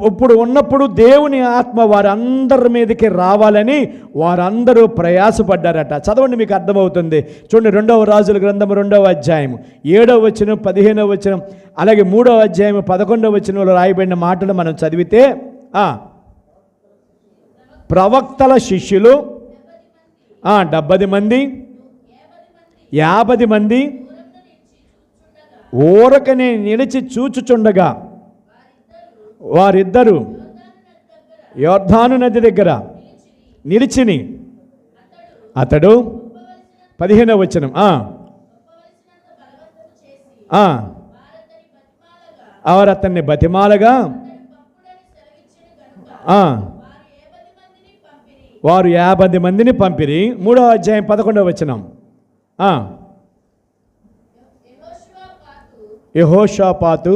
ఇప్పుడు ఉన్నప్పుడు దేవుని ఆత్మ వారందరి మీదకి రావాలని వారందరూ ప్రయాసపడ్డారట. చదవండి, మీకు అర్థమవుతుంది. చూడండి, 2వ రాజుల గ్రంథం 2వ అధ్యాయం 7వ వచనం 15వ వచనం అలాగే 3వ అధ్యాయం 11వ వచనంలో రాయబడిన మాటలు మనం చదివితే, ప్రవక్తల శిష్యులు 70 మంది 50 మంది ఊరకనే నిలిచి చూచుచుండగా వారిద్దరూ యోర్దాను నది దగ్గర నిలిచిని అతడు 15వ వచనం వారు అతన్ని బతిమాలగా వారు 50 మందిని పంపిరి. 3వ అధ్యాయం 11వ వచనం, యెహోషాపాతు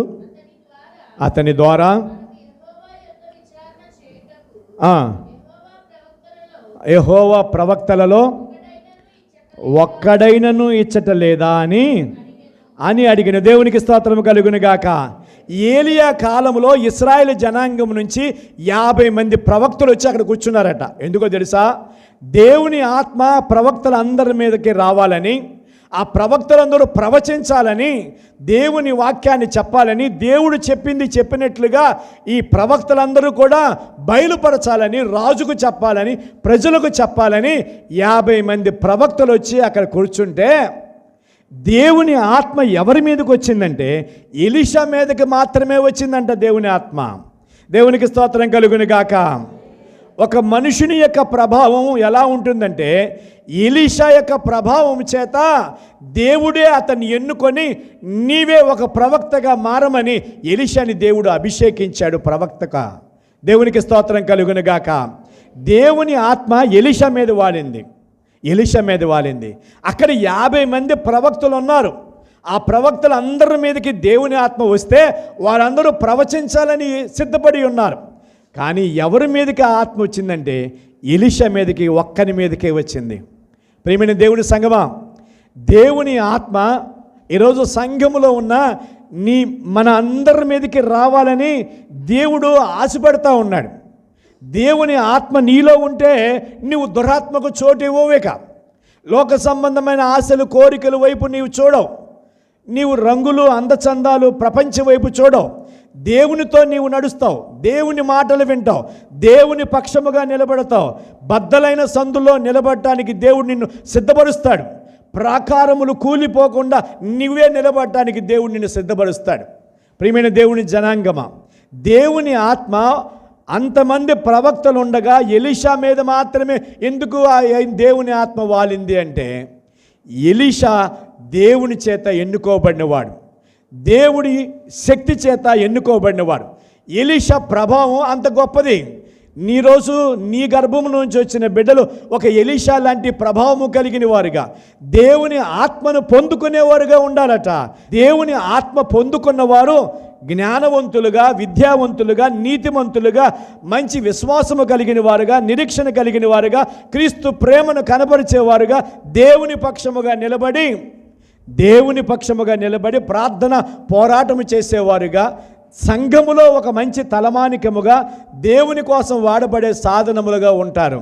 అతని ద్వారా యెహోవా ప్రవక్తలలో ఒక్కడైనను ఇచ్చట లేదా అని అడిగిన. దేవునికి స్తోత్రము కలుగును గాక. ఏలియా కాలంలో ఇశ్రాయేలు జనాంగం నుంచి 50 మంది ప్రవక్తలు వచ్చి అక్కడ కూర్చున్నారట. ఎందుకో తెలుసా? దేవుని ఆత్మ ప్రవక్తలందరి మీదకి రావాలని, ఆ ప్రవక్తలందరూ ప్రవచించాలని, దేవుని వాక్యాన్ని చెప్పాలని, దేవుడు చెప్పినట్లుగా ఈ ప్రవక్తలందరూ కూడా బయలుపరచాలని, రాజుకు చెప్పాలని, ప్రజలకు చెప్పాలని 50 మంది ప్రవక్తలు వచ్చి అక్కడ కూర్చుంటే, దేవుని ఆత్మ ఎవరి మీదకి వచ్చిందంటే ఎలీషా మీదకి మాత్రమే వచ్చిందంట దేవుని ఆత్మ. దేవునికి స్తోత్రం కలుగును గాక. ఒక మనుషుని యొక్క ప్రభావం ఎలా ఉంటుందంటే, ఎలీషా యొక్క ప్రభావం చేత దేవుడే అతన్ని ఎన్నుకొని నీవే ఒక ప్రవక్తగా మారమని ఎలీషాని దేవుడు అభిషేకించాడు ప్రవక్తగా. దేవునికి స్తోత్రం కలుగును గాక. దేవుని ఆత్మ ఎలీషా మీద వాలింది. అక్కడ 50 మంది ప్రవక్తలు ఉన్నారు. ఆ ప్రవక్తలందరి మీదకి దేవుని ఆత్మ వస్తే వారందరూ ప్రవచించాలని సిద్ధపడి ఉన్నారు. కానీ ఎవరి మీదకి ఆత్మ వచ్చిందంటే ఎలీషా మీదకి, ఒక్కని మీదకే వచ్చింది. ప్రియమైన దేవుని సంగమా, దేవుని ఆత్మ ఈరోజు సంఘములో ఉన్న మన అందరి మీదకి రావాలని దేవుడు ఆశపడతా ఉన్నాడు. దేవుని ఆత్మ నీలో ఉంటే నువ్వు దురాత్మకు చోటు ఇవ్వవేక. లోక సంబంధమైన ఆశలు, కోరికలు వైపు నీవు చూడవు. నీవు రంగులు, అందచందాలు, ప్రపంచ వైపు చూడవు. దేవునితో నీవు నడుస్తావు, దేవుని మాటలు వింటావు, దేవుని పక్షముగా నిలబడతావు. బద్దలైన సందులో నిలబడటానికి దేవుడు నిన్ను సిద్ధపరుస్తాడు. ప్రాకారములు కూలిపోకుండా నువ్వే నిలబడటానికి దేవుడు నిన్ను సిద్ధపరుస్తాడు. ప్రియమైన దేవుని జనాంగమా, దేవుని ఆత్మ అంతమంది ప్రవక్తలు ఉండగా ఎలీషా మీద మాత్రమే ఎందుకు దేవుని ఆత్మ వాలింది అంటే, ఎలీషా దేవుని చేత ఎన్నుకోబడినవాడు, దేవుడి శక్తి చేత ఎన్నుకోబడినవాడు. ఎలీషా ప్రభావం అంత గొప్పది. ఈరోజు నీ గర్భము నుంచి వచ్చిన బిడ్డలు ఒక ఎలీషా లాంటి ప్రభావము కలిగిన వారుగా, దేవుని ఆత్మను పొందుకునేవారుగా ఉండాలట. దేవుని ఆత్మ పొందుకున్నవారు జ్ఞానవంతులుగా, విద్యావంతులుగా, నీతిమంతులుగా, మంచి విశ్వాసము కలిగిన వారుగా, నిరీక్షణ కలిగిన వారుగా, క్రీస్తు ప్రేమను కనబరిచేవారుగా, దేవుని పక్షముగా నిలబడి ప్రార్థన పోరాటము చేసేవారుగా, సంఘములో ఒక మంచి తలమానికముగా, దేవుని కోసం వాడబడే సాధనములుగా ఉంటారు.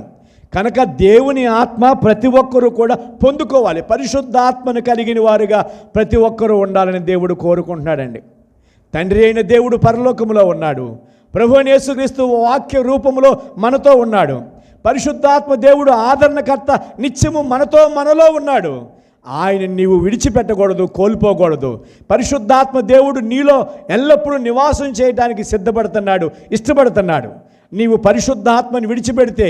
కనుక దేవుని ఆత్మ ప్రతి ఒక్కరూ కూడా పొందుకోవాలి. పరిశుద్ధ ఆత్మను కలిగిన వారుగా ప్రతి ఒక్కరూ ఉండాలని దేవుడు కోరుకుంటున్నాడండి. తండ్రి అయిన దేవుడు పరలోకములో ఉన్నాడు. ప్రభువైన యేసుక్రీస్తు వాక్య రూపములో మనతో ఉన్నాడు. పరిశుద్ధాత్మ దేవుడు ఆదరణకర్త నిత్యము మనలో ఉన్నాడు. ఆయన నీవు విడిచిపెట్టకూడదు, కోల్పోకూడదు. పరిశుద్ధాత్మ దేవుడు నీలో ఎల్లప్పుడూ నివాసం చేయడానికి ఇష్టపడుతున్నాడు. నీవు పరిశుద్ధాత్మని విడిచిపెడితే,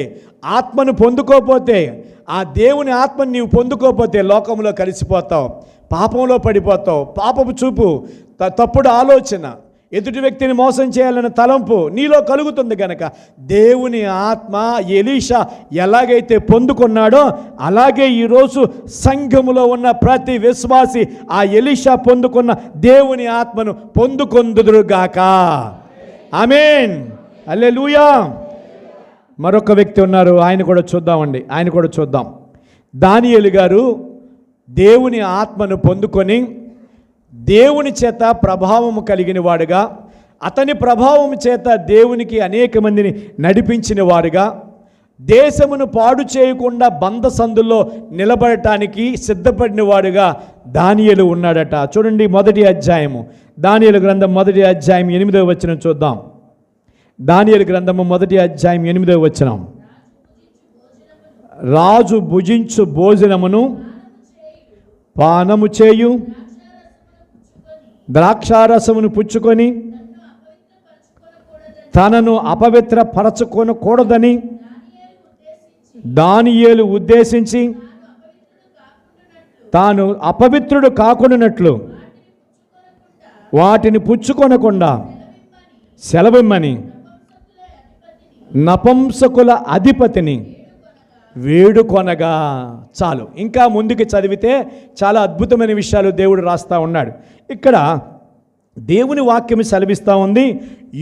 ఆత్మను పొందుకోపోతే, ఆ దేవుని ఆత్మని నీవు పొందుకోపోతే లోకంలో కలిసిపోతావు, పాపంలో పడిపోతావు. పాపపు చూపు, తప్పుడు ఆలోచన, ఎదుటి వ్యక్తిని మోసం చేయాలన్న తలంపు నీలో కలుగుతుంది. కనుక దేవుని ఆత్మ ఎలీషా ఎలాగైతే పొందుకున్నాడో అలాగే ఈరోజు సంఘములో ఉన్న ప్రతి విశ్వాసి ఆ ఎలీషా పొందుకున్న దేవుని ఆత్మను పొందుకొందురుగాక. ఆమేన్, హల్లెలూయా. మరొక వ్యక్తి ఉన్నారు, ఆయన కూడా చూద్దాం. దానియేలు గారు దేవుని ఆత్మను పొందుకొని దేవుని చేత ప్రభావము కలిగిన వాడుగా, అతని ప్రభావం చేత దేవునికి అనేక మందిని నడిపించిన వారుగా, దేశమును పాడు చేయకుండా బంధసందుల్లో నిలబడటానికి సిద్ధపడిన వాడుగా దానియేలు ఉన్నాడట. చూడండి, మొదటి అధ్యాయము, దానియేలు గ్రంథం మొదటి అధ్యాయం 8వ వచనం చూద్దాం. దానియేలు గ్రంథము మొదటి అధ్యాయం 8వ వచనం. రాజు భుజించు భోజనమును పానము చేయు, ద్రాక్షారసమును పుచ్చుకొని తనను అపవిత్రపరచుకొనకూడదని దానియేలు ఉద్దేశించి తాను అపవిత్రుడు కాకుండానట్లు వాటిని పుచ్చుకొనకుండా సెలవిమ్మని నపుంసకుల అధిపతిని వేడుకొనగా. చాలు, ఇంకా ముందుకు చదివితే చాలా అద్భుతమైన విషయాలు దేవుడు రాస్తా ఉన్నాడు. ఇక్కడ దేవుని వాక్యం సెలవిస్తూ ఉంది,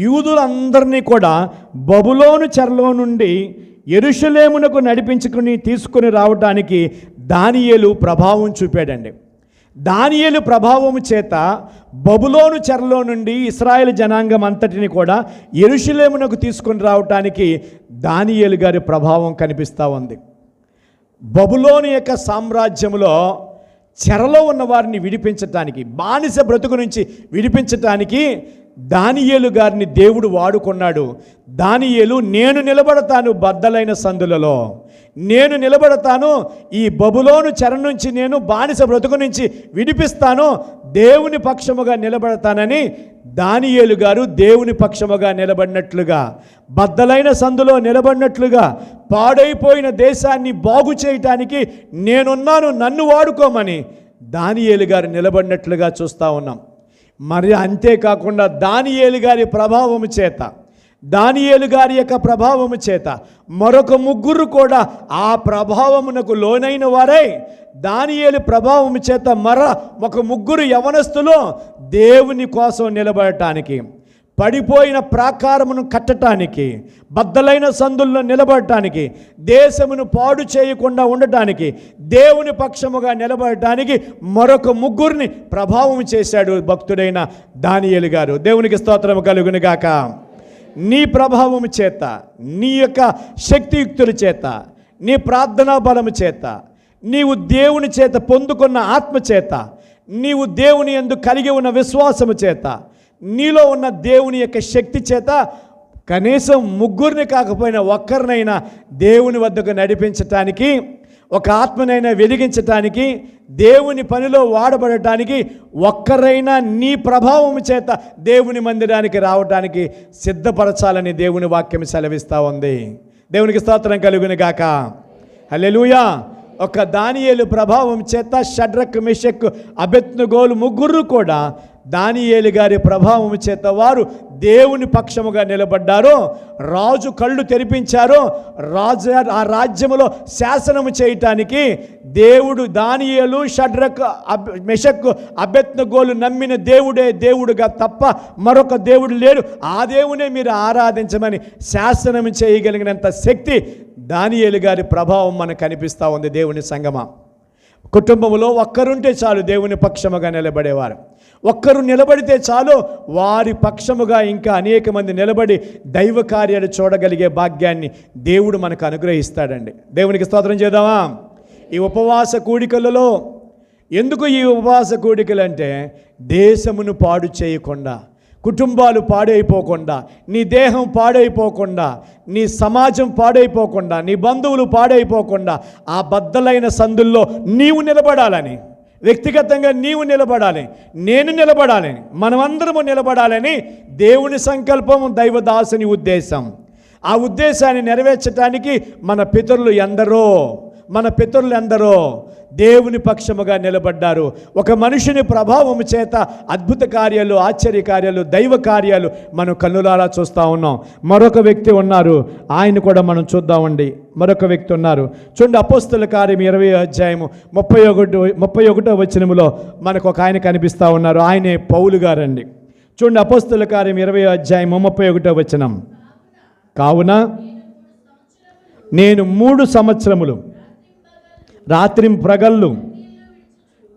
యూదులందరినీ కూడా బబులోను చెరలో నుండి యెరూషలేమునకు నడిపించుకుని తీసుకుని రావడానికి దానియేలు ప్రభావం చూపాడండి. దానియేలు ప్రభావము చేత బబులోను చెరలో నుండి ఇశ్రాయేలు జనాంగం అంతటిని కూడా యెరూషలేమునకు తీసుకుని రావటానికి దానియేలు గారి ప్రభావం కనిపిస్తూ ఉంది. బబులోను యొక్క సామ్రాజ్యంలో చెరలో ఉన్న వారిని విడిపించటానికి, బానిస బ్రతుకు నుంచి విడిపించటానికి దానియేలు గారిని దేవుడు వాడుకున్నాడు. దానియేలు, నేను నిలబడతాను బద్దలైన సందులలో, నేను నిలబడతాను, ఈ బబులోను చెర నుంచి నేను బానిస బ్రతుకు నుంచి విడిపిస్తాను, దేవుని పక్షముగా నిలబడతానని దానియేలు గారు దేవుని పక్షముగా నిలబడినట్లుగా, బద్దలైన సందులో నిలబడినట్లుగా, పాడైపోయిన దేశాన్ని బాగు చేయటానికి నేనున్నాను, నన్ను వాడుకోమని దానియేలు గారు నిలబడినట్లుగా చూస్తూ ఉన్నాం. మరి అంతేకాకుండా దానియేలు గారి ప్రభావము చేత, దానియేలు గారి యొక్క ప్రభావము చేత మరొక ముగ్గురు కూడా ఆ ప్రభావమునకు లోనైన వారై, దానియేలు ప్రభావము చేత ఒక ముగ్గురు యవనస్తులు దేవుని కోసం నిలబడటానికి, పడిపోయిన ప్రాకారమును కట్టడానికి, బద్దలైన సందుల్లో నిలబడటానికి, దేశమును పాడు చేయకుండా ఉండటానికి, దేవుని పక్షముగా నిలబడటానికి మరొక ముగ్గురిని ప్రభావం చేశాడు భక్తుడైన దానియేలు గారు. దేవునికి స్తోత్రము కలుగును గాక. నీ ప్రభావము చేత, నీ యొక్క శక్తియుక్తుల చేత, నీ ప్రార్థనా బలము చేత, నీవు దేవుని చేత పొందుకున్న ఆత్మ చేత, నీవు దేవుని యందు కలిగి ఉన్న విశ్వాసము చేత, నీలో ఉన్న దేవుని యొక్క శక్తి చేత కనీసం ముగ్గురిని కాకపోయినా ఒక్కరినైనా దేవుని వద్దకు నడిపించటానికి, ఒక ఆత్మనైనా వెలిగించటానికి, దేవుని పనిలో వాడబడటానికి ఒక్కరైనా నీ ప్రభావం చేత దేవుని మందిరానికి రావటానికి సిద్ధపరచాలని దేవుని వాక్యం సెలవిస్తూ ఉంది. దేవునికి స్తోత్రం కలుగును గాక. హల్లెలూయా. ఒక దానియేలు ప్రభావం చేత షడ్రక్, మెషక్, అబేద్నెగోలు ముగ్గురు కూడా దానియేలు గారి ప్రభావం చేత వారు దేవుని పక్షముగా నిలబడ్డారు. రాజు కళ్ళు తెరిపించారు. ఆ రాజ్యములో శాసనము చేయటానికి దేవుడు దానియేలు, షడ్రక్, మెషక్, అబేద్నెగోలు నమ్మిన దేవుడే దేవుడుగా తప్ప మరొక దేవుడు లేడు, ఆ దేవునే మీరు ఆరాధించమని శాసనం చేయగలిగినంత శక్తి దానియేలు గారి ప్రభావం మనకు కనిపిస్తూ ఉంది. దేవుని సంగమా, కుటుంబంలో ఒక్కరుంటే చాలు దేవుని పక్షముగా నిలబడేవారు. ఒక్కరు నిలబడితే చాలు వారి పక్షముగా ఇంకా అనేక మంది నిలబడి దైవ కార్యాలు చూడగలిగే భాగ్యాన్ని దేవుడు మనకు అనుగ్రహిస్తాడండి. దేవునికి స్తోత్రం చేద్దామా. ఈ ఉపవాస కూడికలలో ఎందుకు ఈ ఉపవాస కూడికలు అంటే, దేశమును పాడు చేయకుండా, కుటుంబాలు పాడైపోకుండా, నీ దేహం పాడైపోకుండా, నీ సమాజం పాడైపోకుండా, నీ బంధువులు పాడైపోకుండా, ఆ బద్దలైన సందుల్లో నీవు నిలబడాలని, వ్యక్తిగతంగా నీవు నిలబడాలి, నేను నిలబడాలి, మనమందరము నిలబడాలని దేవుని సంకల్పం, దైవదాసుని ఉద్దేశం. ఆ ఉద్దేశాన్ని నెరవేర్చడానికి మన పితరులు ఎందరో దేవుని పక్షముగా నిలబడ్డారు. ఒక మనిషిని ప్రభావము చేత అద్భుత కార్యాలు, ఆశ్చర్య కార్యాలు, దైవ కార్యాలు మనం కన్నులారా చూస్తూ ఉన్నాం. మరొక వ్యక్తి ఉన్నారు, ఆయన కూడా మనం చూద్దామండి. మరొక వ్యక్తి ఉన్నారు, చూడండి. అపోస్తల కార్యం 20వ అధ్యాయము 31వ వచనములో మనకు ఒక ఆయన కనిపిస్తూ ఉన్నారు. ఆయనే పౌలు గారండి. చూడండి, అపోస్తల కార్యం 20వ అధ్యాయం 31వ వచనం. కావున నేను 3 సంవత్సరములు రాత్రింప్రగళ్ళు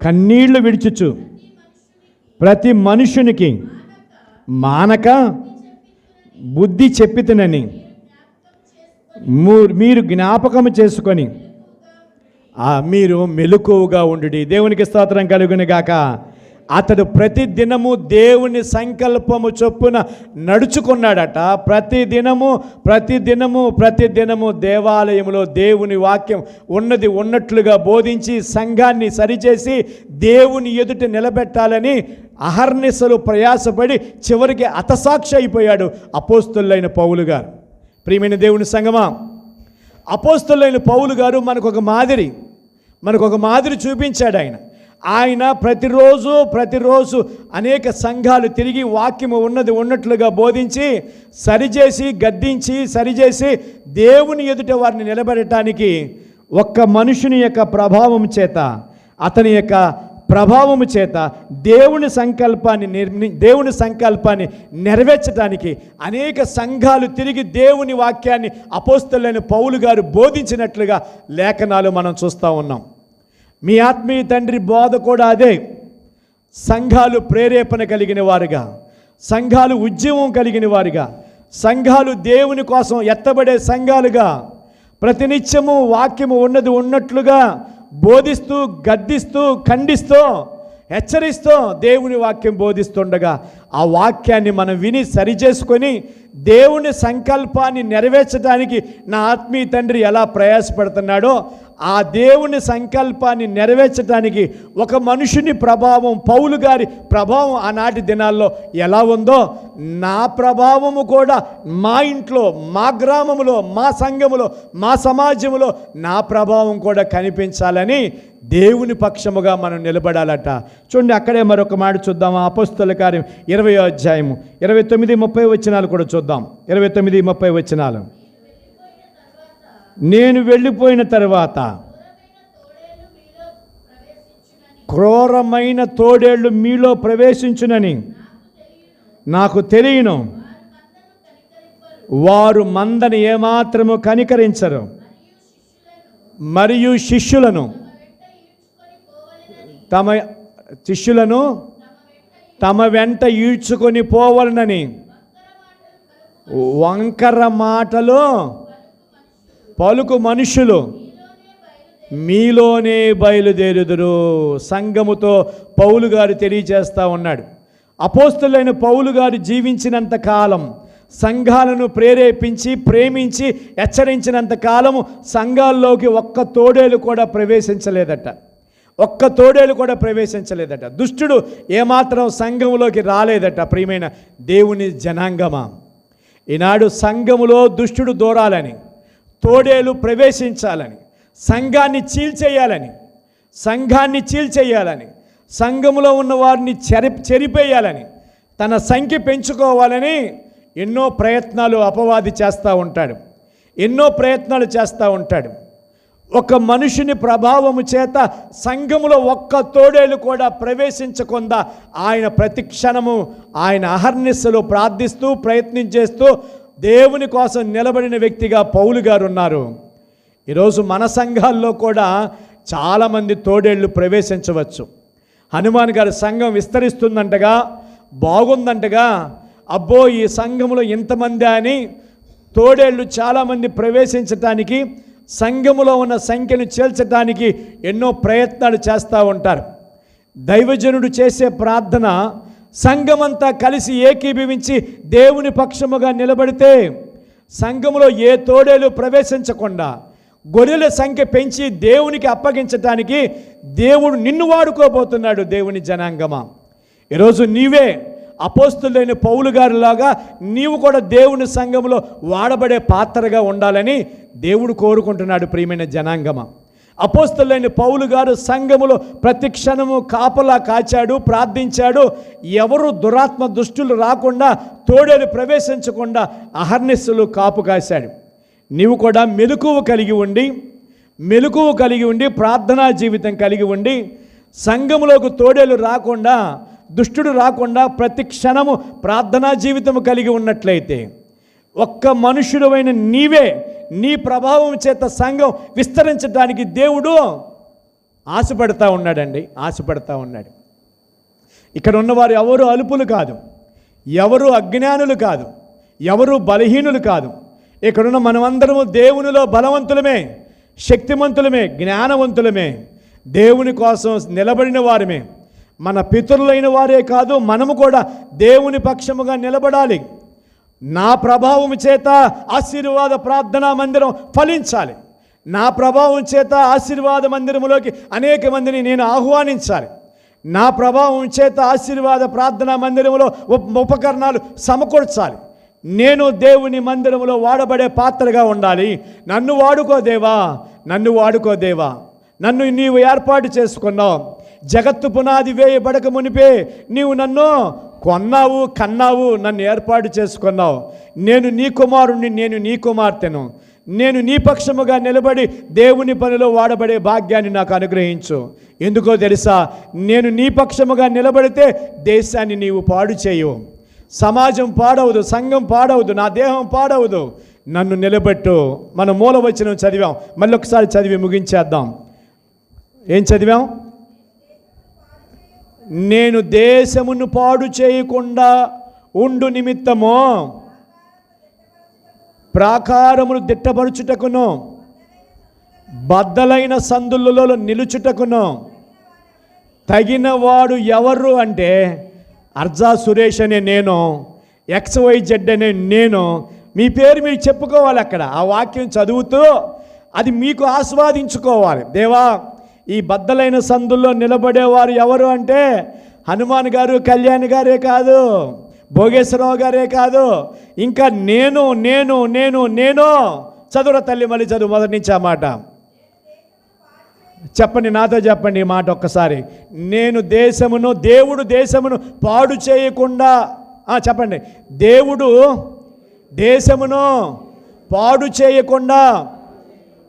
కన్నీళ్లు విడిచుచు ప్రతి మనుషునికి మానక బుద్ధి చెప్పితినని మీరు జ్ఞాపకము చేసుకొని మీరు మెలకువగా ఉండుడి. దేవునికి స్తోత్రం కలుగును గాక. అతడు ప్రతి దినము దేవుని సంకల్పము చొప్పున నడుచుకున్నాడట. ప్రతి దినము దేవాలయంలో దేవుని వాక్యం ఉన్నట్లుగా బోధించి సంఘాన్ని సరిచేసి దేవుని ఎదుట నిలబెట్టాలని అహర్నిశలు ప్రయాసపడి చివరికి హతసాక్షి అయిపోయాడు అపోస్తలులైన పౌలు గారు. ప్రియమైన దేవుని సంగమా, అపోస్తలులైన పౌలు గారు మనకు ఒక మాదిరి చూపించాడు. ఆయన ప్రతిరోజు అనేక సంఘాలు తిరిగి వాక్యము ఉన్నట్లుగా బోధించి సరిచేసి దేవుని ఎదుట వారిని నిలబెట్టడానికి ఒక్క మనుషుని యొక్క ప్రభావము చేత, అతని యొక్క ప్రభావము చేత దేవుని సంకల్పాన్ని నెరవేర్చడానికి అనేక సంఘాలు తిరిగి దేవుని వాక్యాన్ని అపోస్తలులైన పౌలు గారు బోధించినట్లుగా లేఖనాలు మనం చూస్తూ ఉన్నాం. మీ ఆత్మీయ తండ్రి బోధ కూడా అదే. సంఘాలు ప్రేరేపణ కలిగిన వారుగా, సంఘాలు ఉద్యమం కలిగిన వారుగా, సంఘాలు దేవుని కోసం ఎత్తబడే సంఘాలుగా ప్రతినిత్యము వాక్యము ఉన్నట్లుగా బోధిస్తూ, గద్దిస్తూ, ఖండిస్తూ, హెచ్చరిస్తూ దేవుని వాక్యం బోధిస్తుండగా ఆ వాక్యాన్ని మనం విని సరిచేసుకొని దేవుని సంకల్పాన్ని నెరవేర్చడానికి నా ఆత్మీయ తండ్రి ఎలా ప్రయాసపడుతున్నాడో ఆ దేవుని సంకల్పాన్ని నెరవేర్చడానికి ఒక మనుషుని ప్రభావం, పౌలు గారి ప్రభావం ఆనాటి దినాల్లో ఎలా ఉందో నా ప్రభావము కూడా మా ఇంట్లో, మా గ్రామంలో, మా సంఘములో, మా సమాజంలో నా ప్రభావం కూడా కనిపించాలని దేవుని పక్షముగా మనం నిలబడాలట. చూడండి, అక్కడే మరొక మాట చూద్దాం. అపోస్తలుల కార్యం 20వ అధ్యాయము 29-30 వచనాలు కూడా చూద్దాం. 29-30 వచనాలు. నేను వెళ్ళిపోయిన తర్వాత క్రూరమైన తోడేళ్ళు మీలో ప్రవేశించునని నాకు తెలియను. వారు మందని ఏమాత్రము కనికరించరు, మరియు శిష్యులను తమ వెంట ఈడ్చుకొని పోవాలనని వంకర మాటలు పలుకు మనుషులు మీలోనే బయలుదేరుదురు. సంఘముతో పౌలు గారు తెలియజేస్తూ ఉన్నాడు. అపోస్తలులైన పౌలు గారు జీవించినంత కాలం, సంఘాలను ప్రేరేపించి, ప్రేమించి, హెచ్చరించినంత కాలము సంఘాల్లోకి ఒక్క తోడేలు కూడా ప్రవేశించలేదట. దుష్టుడు ఏమాత్రం సంఘములోకి రాలేదట. ప్రియమైన దేవుని జనాంగమా, ఈనాడు సంఘములో దుష్టుడు దూరాలని, తోడేలు ప్రవేశించాలని, సంఘాన్ని చీల్చేయాలని, సంఘములో ఉన్న వారిని చెరిపేయాలని, తన సంఖ్య పెంచుకోవాలని ఎన్నో ప్రయత్నాలు అపవాది చేస్తూ ఉంటాడు. ఒక మనుషుని ప్రభావము చేత సంఘములో ఒక్క తోడేలు కూడా ప్రవేశించకుండా ఆయన ప్రతి క్షణము ఆయన అహర్నిశలు ప్రార్థిస్తూ, ప్రయత్నం చేస్తూ దేవుని కోసం నిలబడిన వ్యక్తిగా పౌలు గారు ఉన్నారు. ఈరోజు మన సంఘాల్లో కూడా చాలామంది తోడేళ్ళు ప్రవేశించవచ్చు. హనుమాన్ గారి సంఘం విస్తరిస్తుందంటగా, బాగుందంటగా, అబ్బో ఈ సంఘంలో ఇంతమంది అని తోడేళ్ళు చాలామంది ప్రవేశించటానికి, సంఘములో ఉన్న సంఖ్యను చేల్చడానికి ఎన్నో ప్రయత్నాలు చేస్తూ ఉంటారు. దైవజనుడు చేసే ప్రార్థన సంఘమంతా కలిసి ఏకీభవించి దేవుని పక్షముగా నిలబడితే సంఘములో ఏ తోడేలు ప్రవేశించకుండా గొర్రెల సంఖ్య పెంచి దేవునికి అప్పగించటానికి దేవుడు నిన్ను వాడుకోబోతున్నాడు. దేవుని జనాంగమా, ఈరోజు నీవే అపోస్తలులైన పౌలు గారిలాగా నీవు కూడా దేవుని సంఘములో వాడబడే పాత్రగా ఉండాలని దేవుడు కోరుకుంటున్నాడు. ప్రియమైన జనాంగమా, అపోస్తలులైన పౌలు గారు సంఘములో ప్రతి క్షణము కాపలా కాచాడు, ప్రార్థించాడు. ఎవరు దుష్టులు రాకుండా, తోడేలు ప్రవేశించకుండా అహర్నిశలు కాపు కాశాడు. నీవు కూడా మెలకువ కలిగి ఉండి ప్రార్థనా జీవితం కలిగి ఉండి సంఘములోకి తోడేలు రాకుండా, దుష్టుడు రాకుండా ప్రతి క్షణము ప్రార్థనా జీవితము కలిగి ఉన్నట్లయితే ఒక్క మనుషుడైన నీవే, నీ ప్రభావం చేత సంఘం విస్తరించడానికి దేవుడు ఆశపడతా ఉన్నాడండి, ఆశపడతా ఉన్నాడు. ఇక్కడ ఉన్నవారు ఎవరు అల్పులు కాదు, ఎవరు అజ్ఞానులు కాదు, ఎవరు బలహీనులు కాదు. ఇక్కడున్న మనమందరము దేవునిలో బలవంతులమే, శక్తిమంతులమే, జ్ఞానవంతులమే, దేవుని కోసం నిలబడిన వారమే. మన పితరులైన వారే కాదు, మనము కూడా దేవుని పక్షముగా నిలబడాలి. నా ప్రభావం చేత ఆశీర్వాద ప్రార్థనా మందిరం ఫలించాలి. నా ప్రభావం చేత ఆశీర్వాద మందిరంలోకి అనేక మందిని నేను ఆహ్వానించాలి. నా ప్రభావం చేత ఆశీర్వాద ప్రార్థనా మందిరంలో ఉపకరణాలు సమకూర్చాలి. నేను దేవుని మందిరంలో వాడబడే పాత్రగా ఉండాలి. నన్ను వాడుకో దేవా, నన్ను వాడుకో దేవా, నన్ను నీవు ఏర్పాటు చేసుకున్నావు. జగత్తు పునాది వేయబడక మునిపే నీవు నన్ను కొన్నావు, కన్నావు, నన్ను ఏర్పాటు చేసుకున్నావు. నేను నీ కుమారుణ్ణి, నేను నీ కుమార్తెను. నేను నీ పక్షముగా నిలబడి దేవుని పనిలో వాడబడే భాగ్యాన్ని నాకు అనుగ్రహించు. ఎందుకో తెలుసా, నేను నీ పక్షముగా నిలబడితే దేశాన్ని నీవు పాడు చేయవు, సమాజం పాడవదు, సంఘం పాడవదు, నా దేహం పాడవదు. నన్ను నిలబెట్టు. మనం మూలవచనం చదివాం, మళ్ళీ ఒకసారి చదివి ముగించేద్దాం. ఏం చదివాం? నేను దేశమును పాడు చేయకుండా ఉండు నిమిత్తము ప్రాకారములు దిట్టపరుచుటకును బద్దలైన సందులలో నిలుచుటకును తగినవాడు ఎవరు అంటే అర్జా సురేష్ అనే నేను, XYZ అనే నేను. మీ పేరు మీరు చెప్పుకోవాలి. అక్కడ ఆ వాక్యం చదువుతూ అది మీకు ఆస్వాదించుకోవాలి. దేవా, ఈ బద్దలైన సందుల్లో నిలబడేవారు ఎవరు అంటే హనుమాన్ గారు, కళ్యాణ్ గారే కాదు, భోగేశ్వరరావు గారే కాదు, ఇంకా నేను నేను నేను నేను చదువురా తల్లి, మళ్ళీ చదువు మొదటి నుంచి ఆ మాట చెప్పండి, నాతో చెప్పండి ఈ మాట ఒక్కసారి. నేను దేశమును, దేవుడు దేశమును పాడు చేయకుండా, చెప్పండి, దేవుడు దేశమును పాడు చేయకుండా.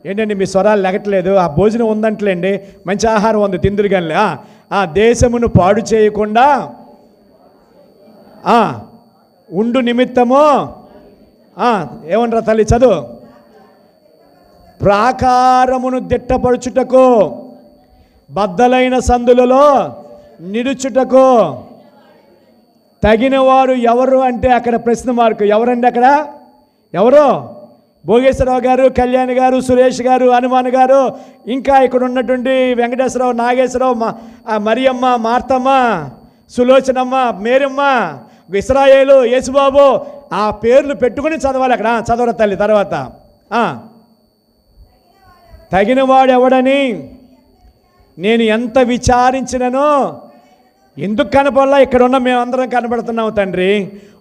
ఏంటండి మీ స్వరాలు లెగట్లేదు? ఆ భోజనం ఉందంటలేండి, మంచి ఆహారం ఉంది, తిందురు కానీ. దేశమును పాడు చేయకుండా ఉండు నిమిత్తము ఏమనరా తల్లి చదువు. ప్రాకారమును దిట్టపరచుటకు బద్దలైన సందులలో నిలుచుటకు తగినవారు ఎవరు అంటే అక్కడ ప్రశ్న మార్కు. ఎవరండి అక్కడ? ఎవరు? భోగేశ్వరరావు గారు, కళ్యాణ్ గారు, సురేష్ గారు, హనుమాన్ గారు, ఇంకా ఇక్కడ ఉన్నటువంటి వెంకటేశ్వరరావు, నాగేశ్వరరావు, మరియమ్మ, మార్తమ్మ, సులోచనమ్మ, మేరమ్మ, ఇస్రాయేలు, యేసుబాబు, ఆ పేర్లు పెట్టుకుని చదవాలి అక్కడ. చదవర తల్లి. తర్వాత తగినవాడు ఎవడని నేను ఎంత విచారించిననో. ఎందుకు కనపడలా? ఇక్కడ ఉన్న మేమందరం కనపడుతున్నాము తండ్రి.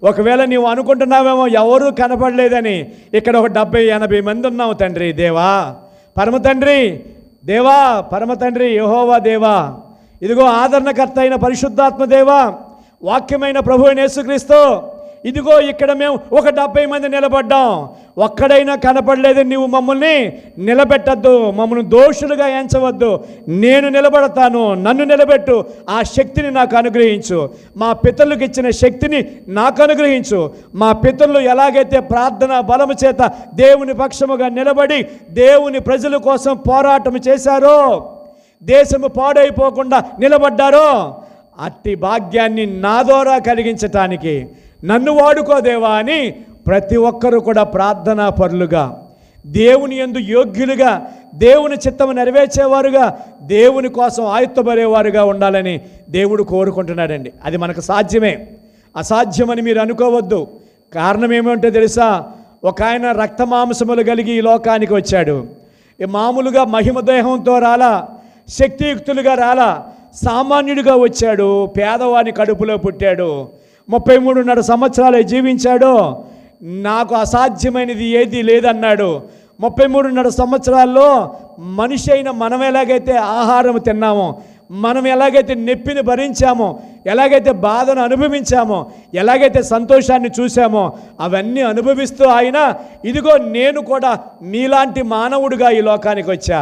ఒకవేళ నీవు అనుకుంటున్నావేమో ఎవరూ కనపడలేదని, ఇక్కడ ఒక 70-80 మంది ఉన్నాము తండ్రి. దేవా పరమ తండ్రి, దేవా పరమ తండ్రి, యెహోవా దేవా, ఇదిగో ఆదరణకర్త అయిన పరిశుద్ధాత్మ దేవా, వాక్యమైన ప్రభు అయిన యేసుక్రీస్తు, ఇదిగో ఇక్కడ మేము ఒక 70 మంది నిలబడ్డాం, ఒక్కడైనా కనపడలేదు. నీవు మమ్మల్ని నిలబెట్టద్దు, మమ్మల్ని దోషులుగా ఎంచవద్దు. నేను నిలబడతాను, నన్ను నిలబెట్టు. ఆ శక్తిని నాకు అనుగ్రహించు. మా పితరులకు ఇచ్చిన శక్తిని నాకు అనుగ్రహించు. మా పితరులు ఎలాగైతే ప్రార్థన బలము చేత దేవుని పక్షముగా నిలబడి దేవుని ప్రజల కోసం పోరాటం చేశారో, దేశము పాడైపోకుండా నిలబడ్డారో, అట్టి భాగ్యాన్ని నా ద్వారా కలిగించటానికి నన్ను వాడుకో దేవా అని ప్రతి ఒక్కరూ కూడా ప్రార్థనా పరులుగా, దేవుని యందు యోగ్యులుగా, దేవుని చిత్తము నెరవేర్చేవారుగా, దేవుని కోసం ఆయుత్తపడేవారుగా ఉండాలని దేవుడు కోరుకుంటున్నాడండి. అది మనకు సాధ్యమే, అసాధ్యమని మీరు అనుకోవద్దు. కారణం ఏమంటే తెలుసా? ఒక ఆయన రక్తమాంసములు కలిగి ఈ లోకానికి వచ్చాడు. మామూలుగా మహిమదేహంతో రాలా, శక్తియుక్తులుగా రాలా, సామాన్యుడిగా వచ్చాడు. పేదవాని కడుపులో పుట్టాడు. 33.5 సంవత్సరాలు జీవించాడు. నాకు అసాధ్యమైనది ఏది లేదన్నాడు. 33.5 సంవత్సరాల్లో మనిషి అయిన మనం ఎలాగైతే ఆహారం తిన్నామో, మనం ఎలాగైతే నొప్పిని భరించామో, ఎలాగైతే బాధను అనుభవించామో, ఎలాగైతే సంతోషాన్ని చూసామో, అవన్నీ అనుభవిస్తూ ఆయన, ఇదిగో నేను కూడా మీలాంటి మానవుడిగా ఈ లోకానికి వచ్చా.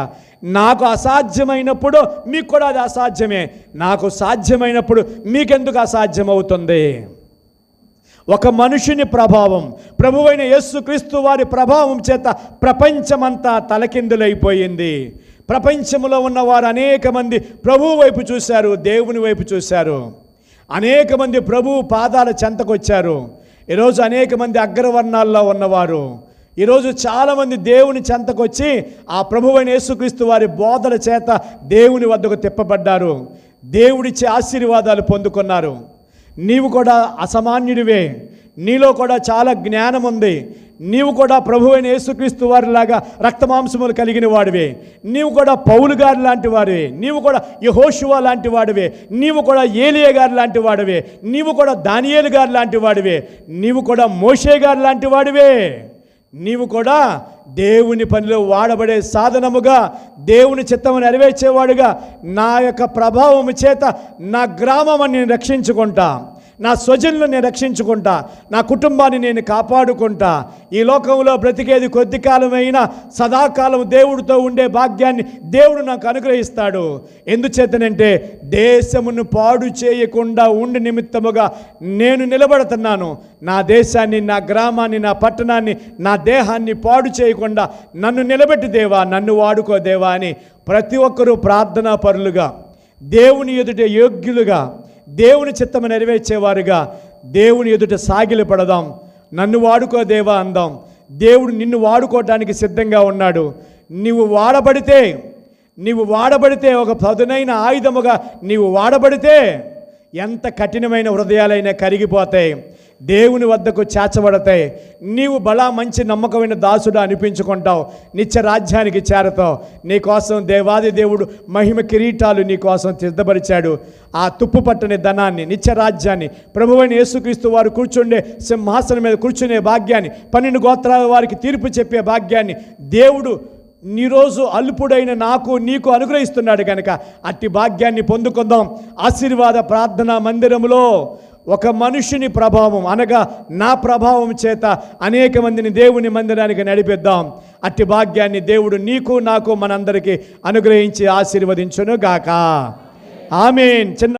నాకు అసాధ్యమైనప్పుడు మీకు కూడా అది అసాధ్యమే, నాకు సాధ్యమైనప్పుడు మీకెందుకు అసాధ్యమవుతుంది? ఒక మనుషుని ప్రభావం, ప్రభువైన యేసుక్రీస్తు వారి ప్రభావం చేత ప్రపంచమంతా తలకిందులైపోయింది. ప్రపంచంలో ఉన్నవారు అనేక మంది ప్రభువు వైపు చూశారు, దేవుని వైపు చూశారు. అనేక మంది ప్రభువు పాదాల చెంతకొచ్చారు. ఈరోజు అనేక మంది అగ్రవర్ణాల్లో ఉన్నవారు ఈరోజు చాలామంది దేవుని చెంతకొచ్చి ఆ ప్రభువైన యేసుక్రీస్తు వారి బోధల చేత దేవుని వద్దకు తిప్పబడ్డారు. దేవుడిచ్చే ఆశీర్వాదాలు పొందుకున్నారు. నీవు కూడా అసామాన్యుడివే, నీలో కూడా చాలా జ్ఞానం ఉంది. నీవు కూడా ప్రభువైన యేసుక్రీస్తు వారిలాగా రక్తమాంసములు కలిగిన వాడివే. నీవు కూడా పౌలు గారి లాంటి వాడివే. నీవు కూడా యెహోషువ లాంటి వాడివే. నీవు కూడా ఏలియా గారి లాంటి వాడివే. నీవు కూడా దానియేలు గారి లాంటి వాడివే. నీవు కూడా మోషే గారి లాంటి వాడివే. నీవు కూడా దేవుని పనిలో వాడబడే సాధనముగా, దేవుని చిత్తము నెరవేర్చేవాడుగా, నా యొక్క ప్రభావము చేత నా గ్రామాన్ని నేను రక్షించుకుంటా, నా స్వజనులను నేను రక్షించుకుంటా, నా కుటుంబాన్ని నేను కాపాడుకుంటా. ఈ లోకంలో బ్రతికేది కొద్ది కాలమైనా సదాకాలం దేవుడితో ఉండే భాగ్యాన్ని దేవుడు నాకు అనుగ్రహిస్తాడు. ఎందుచేతనంటే దేశమును పాడు చేయకుండా ఉండి నిమిత్తముగా నేను నిలబడుతున్నాను. నా దేశాన్ని, నా గ్రామాన్ని, నా పట్టణాన్ని, నా దేహాన్ని పాడు చేయకుండా నన్ను నిలబెట్టి దేవా, నన్ను వాడుకో దేవా అని ప్రతి ఒక్కరూ ప్రార్థనా పరులుగా, దేవుని ఎదుట యోగ్యులుగా, దేవుని చిత్తము నెరవేర్చేవారుగా దేవుని ఎదుట సాగిలపడదాం. నన్ను వాడుకో దేవా అందాం. దేవుడు నిన్ను వాడుకోవడానికి సిద్ధంగా ఉన్నాడు. నీవు వాడబడితే ఒక పదునైన ఆయుధముగా నీవు వాడబడితే ఎంత కఠినమైన హృదయాలైనా కరిగిపోతాయి, దేవుని వద్దకు చేర్చబడతాయి. నీవు బలా మంచి నమ్మకమైన దాసుడు అనిపించుకుంటావు, నిత్య రాజ్యానికి చేరతావు. నీకోసం దేవాది దేవుడు మహిమ కిరీటాలు నీకోసం సిద్ధపరిచాడు. ఆ తుప్పు పట్టని ధనాన్ని, నిత్య రాజ్యాన్ని, ప్రభువైన యేసుక్రీస్తు వారు కూర్చుండే సింహాసనం మీద కూర్చునే భాగ్యాన్ని, 12 గోత్రాల వారికి తీర్పు చెప్పే భాగ్యాన్ని దేవుడు ఈరోజు అల్పుడైన నాకు నీకు అనుగ్రహిస్తున్నాడు కనుక అట్టి భాగ్యాన్ని పొందుకుందాం. ఆశీర్వాద ప్రార్థనా మందిరములో ఒక మనుషుని ప్రభావం అనగా నా ప్రభావం చేత అనేక మందిని దేవుని మందిరానికి నడిపిద్దాం. అట్టి భాగ్యాన్ని దేవుడు నీకు నాకు మనందరికీ అనుగ్రహించి ఆశీర్వదించును గాక. ఆమేన్. చిన్న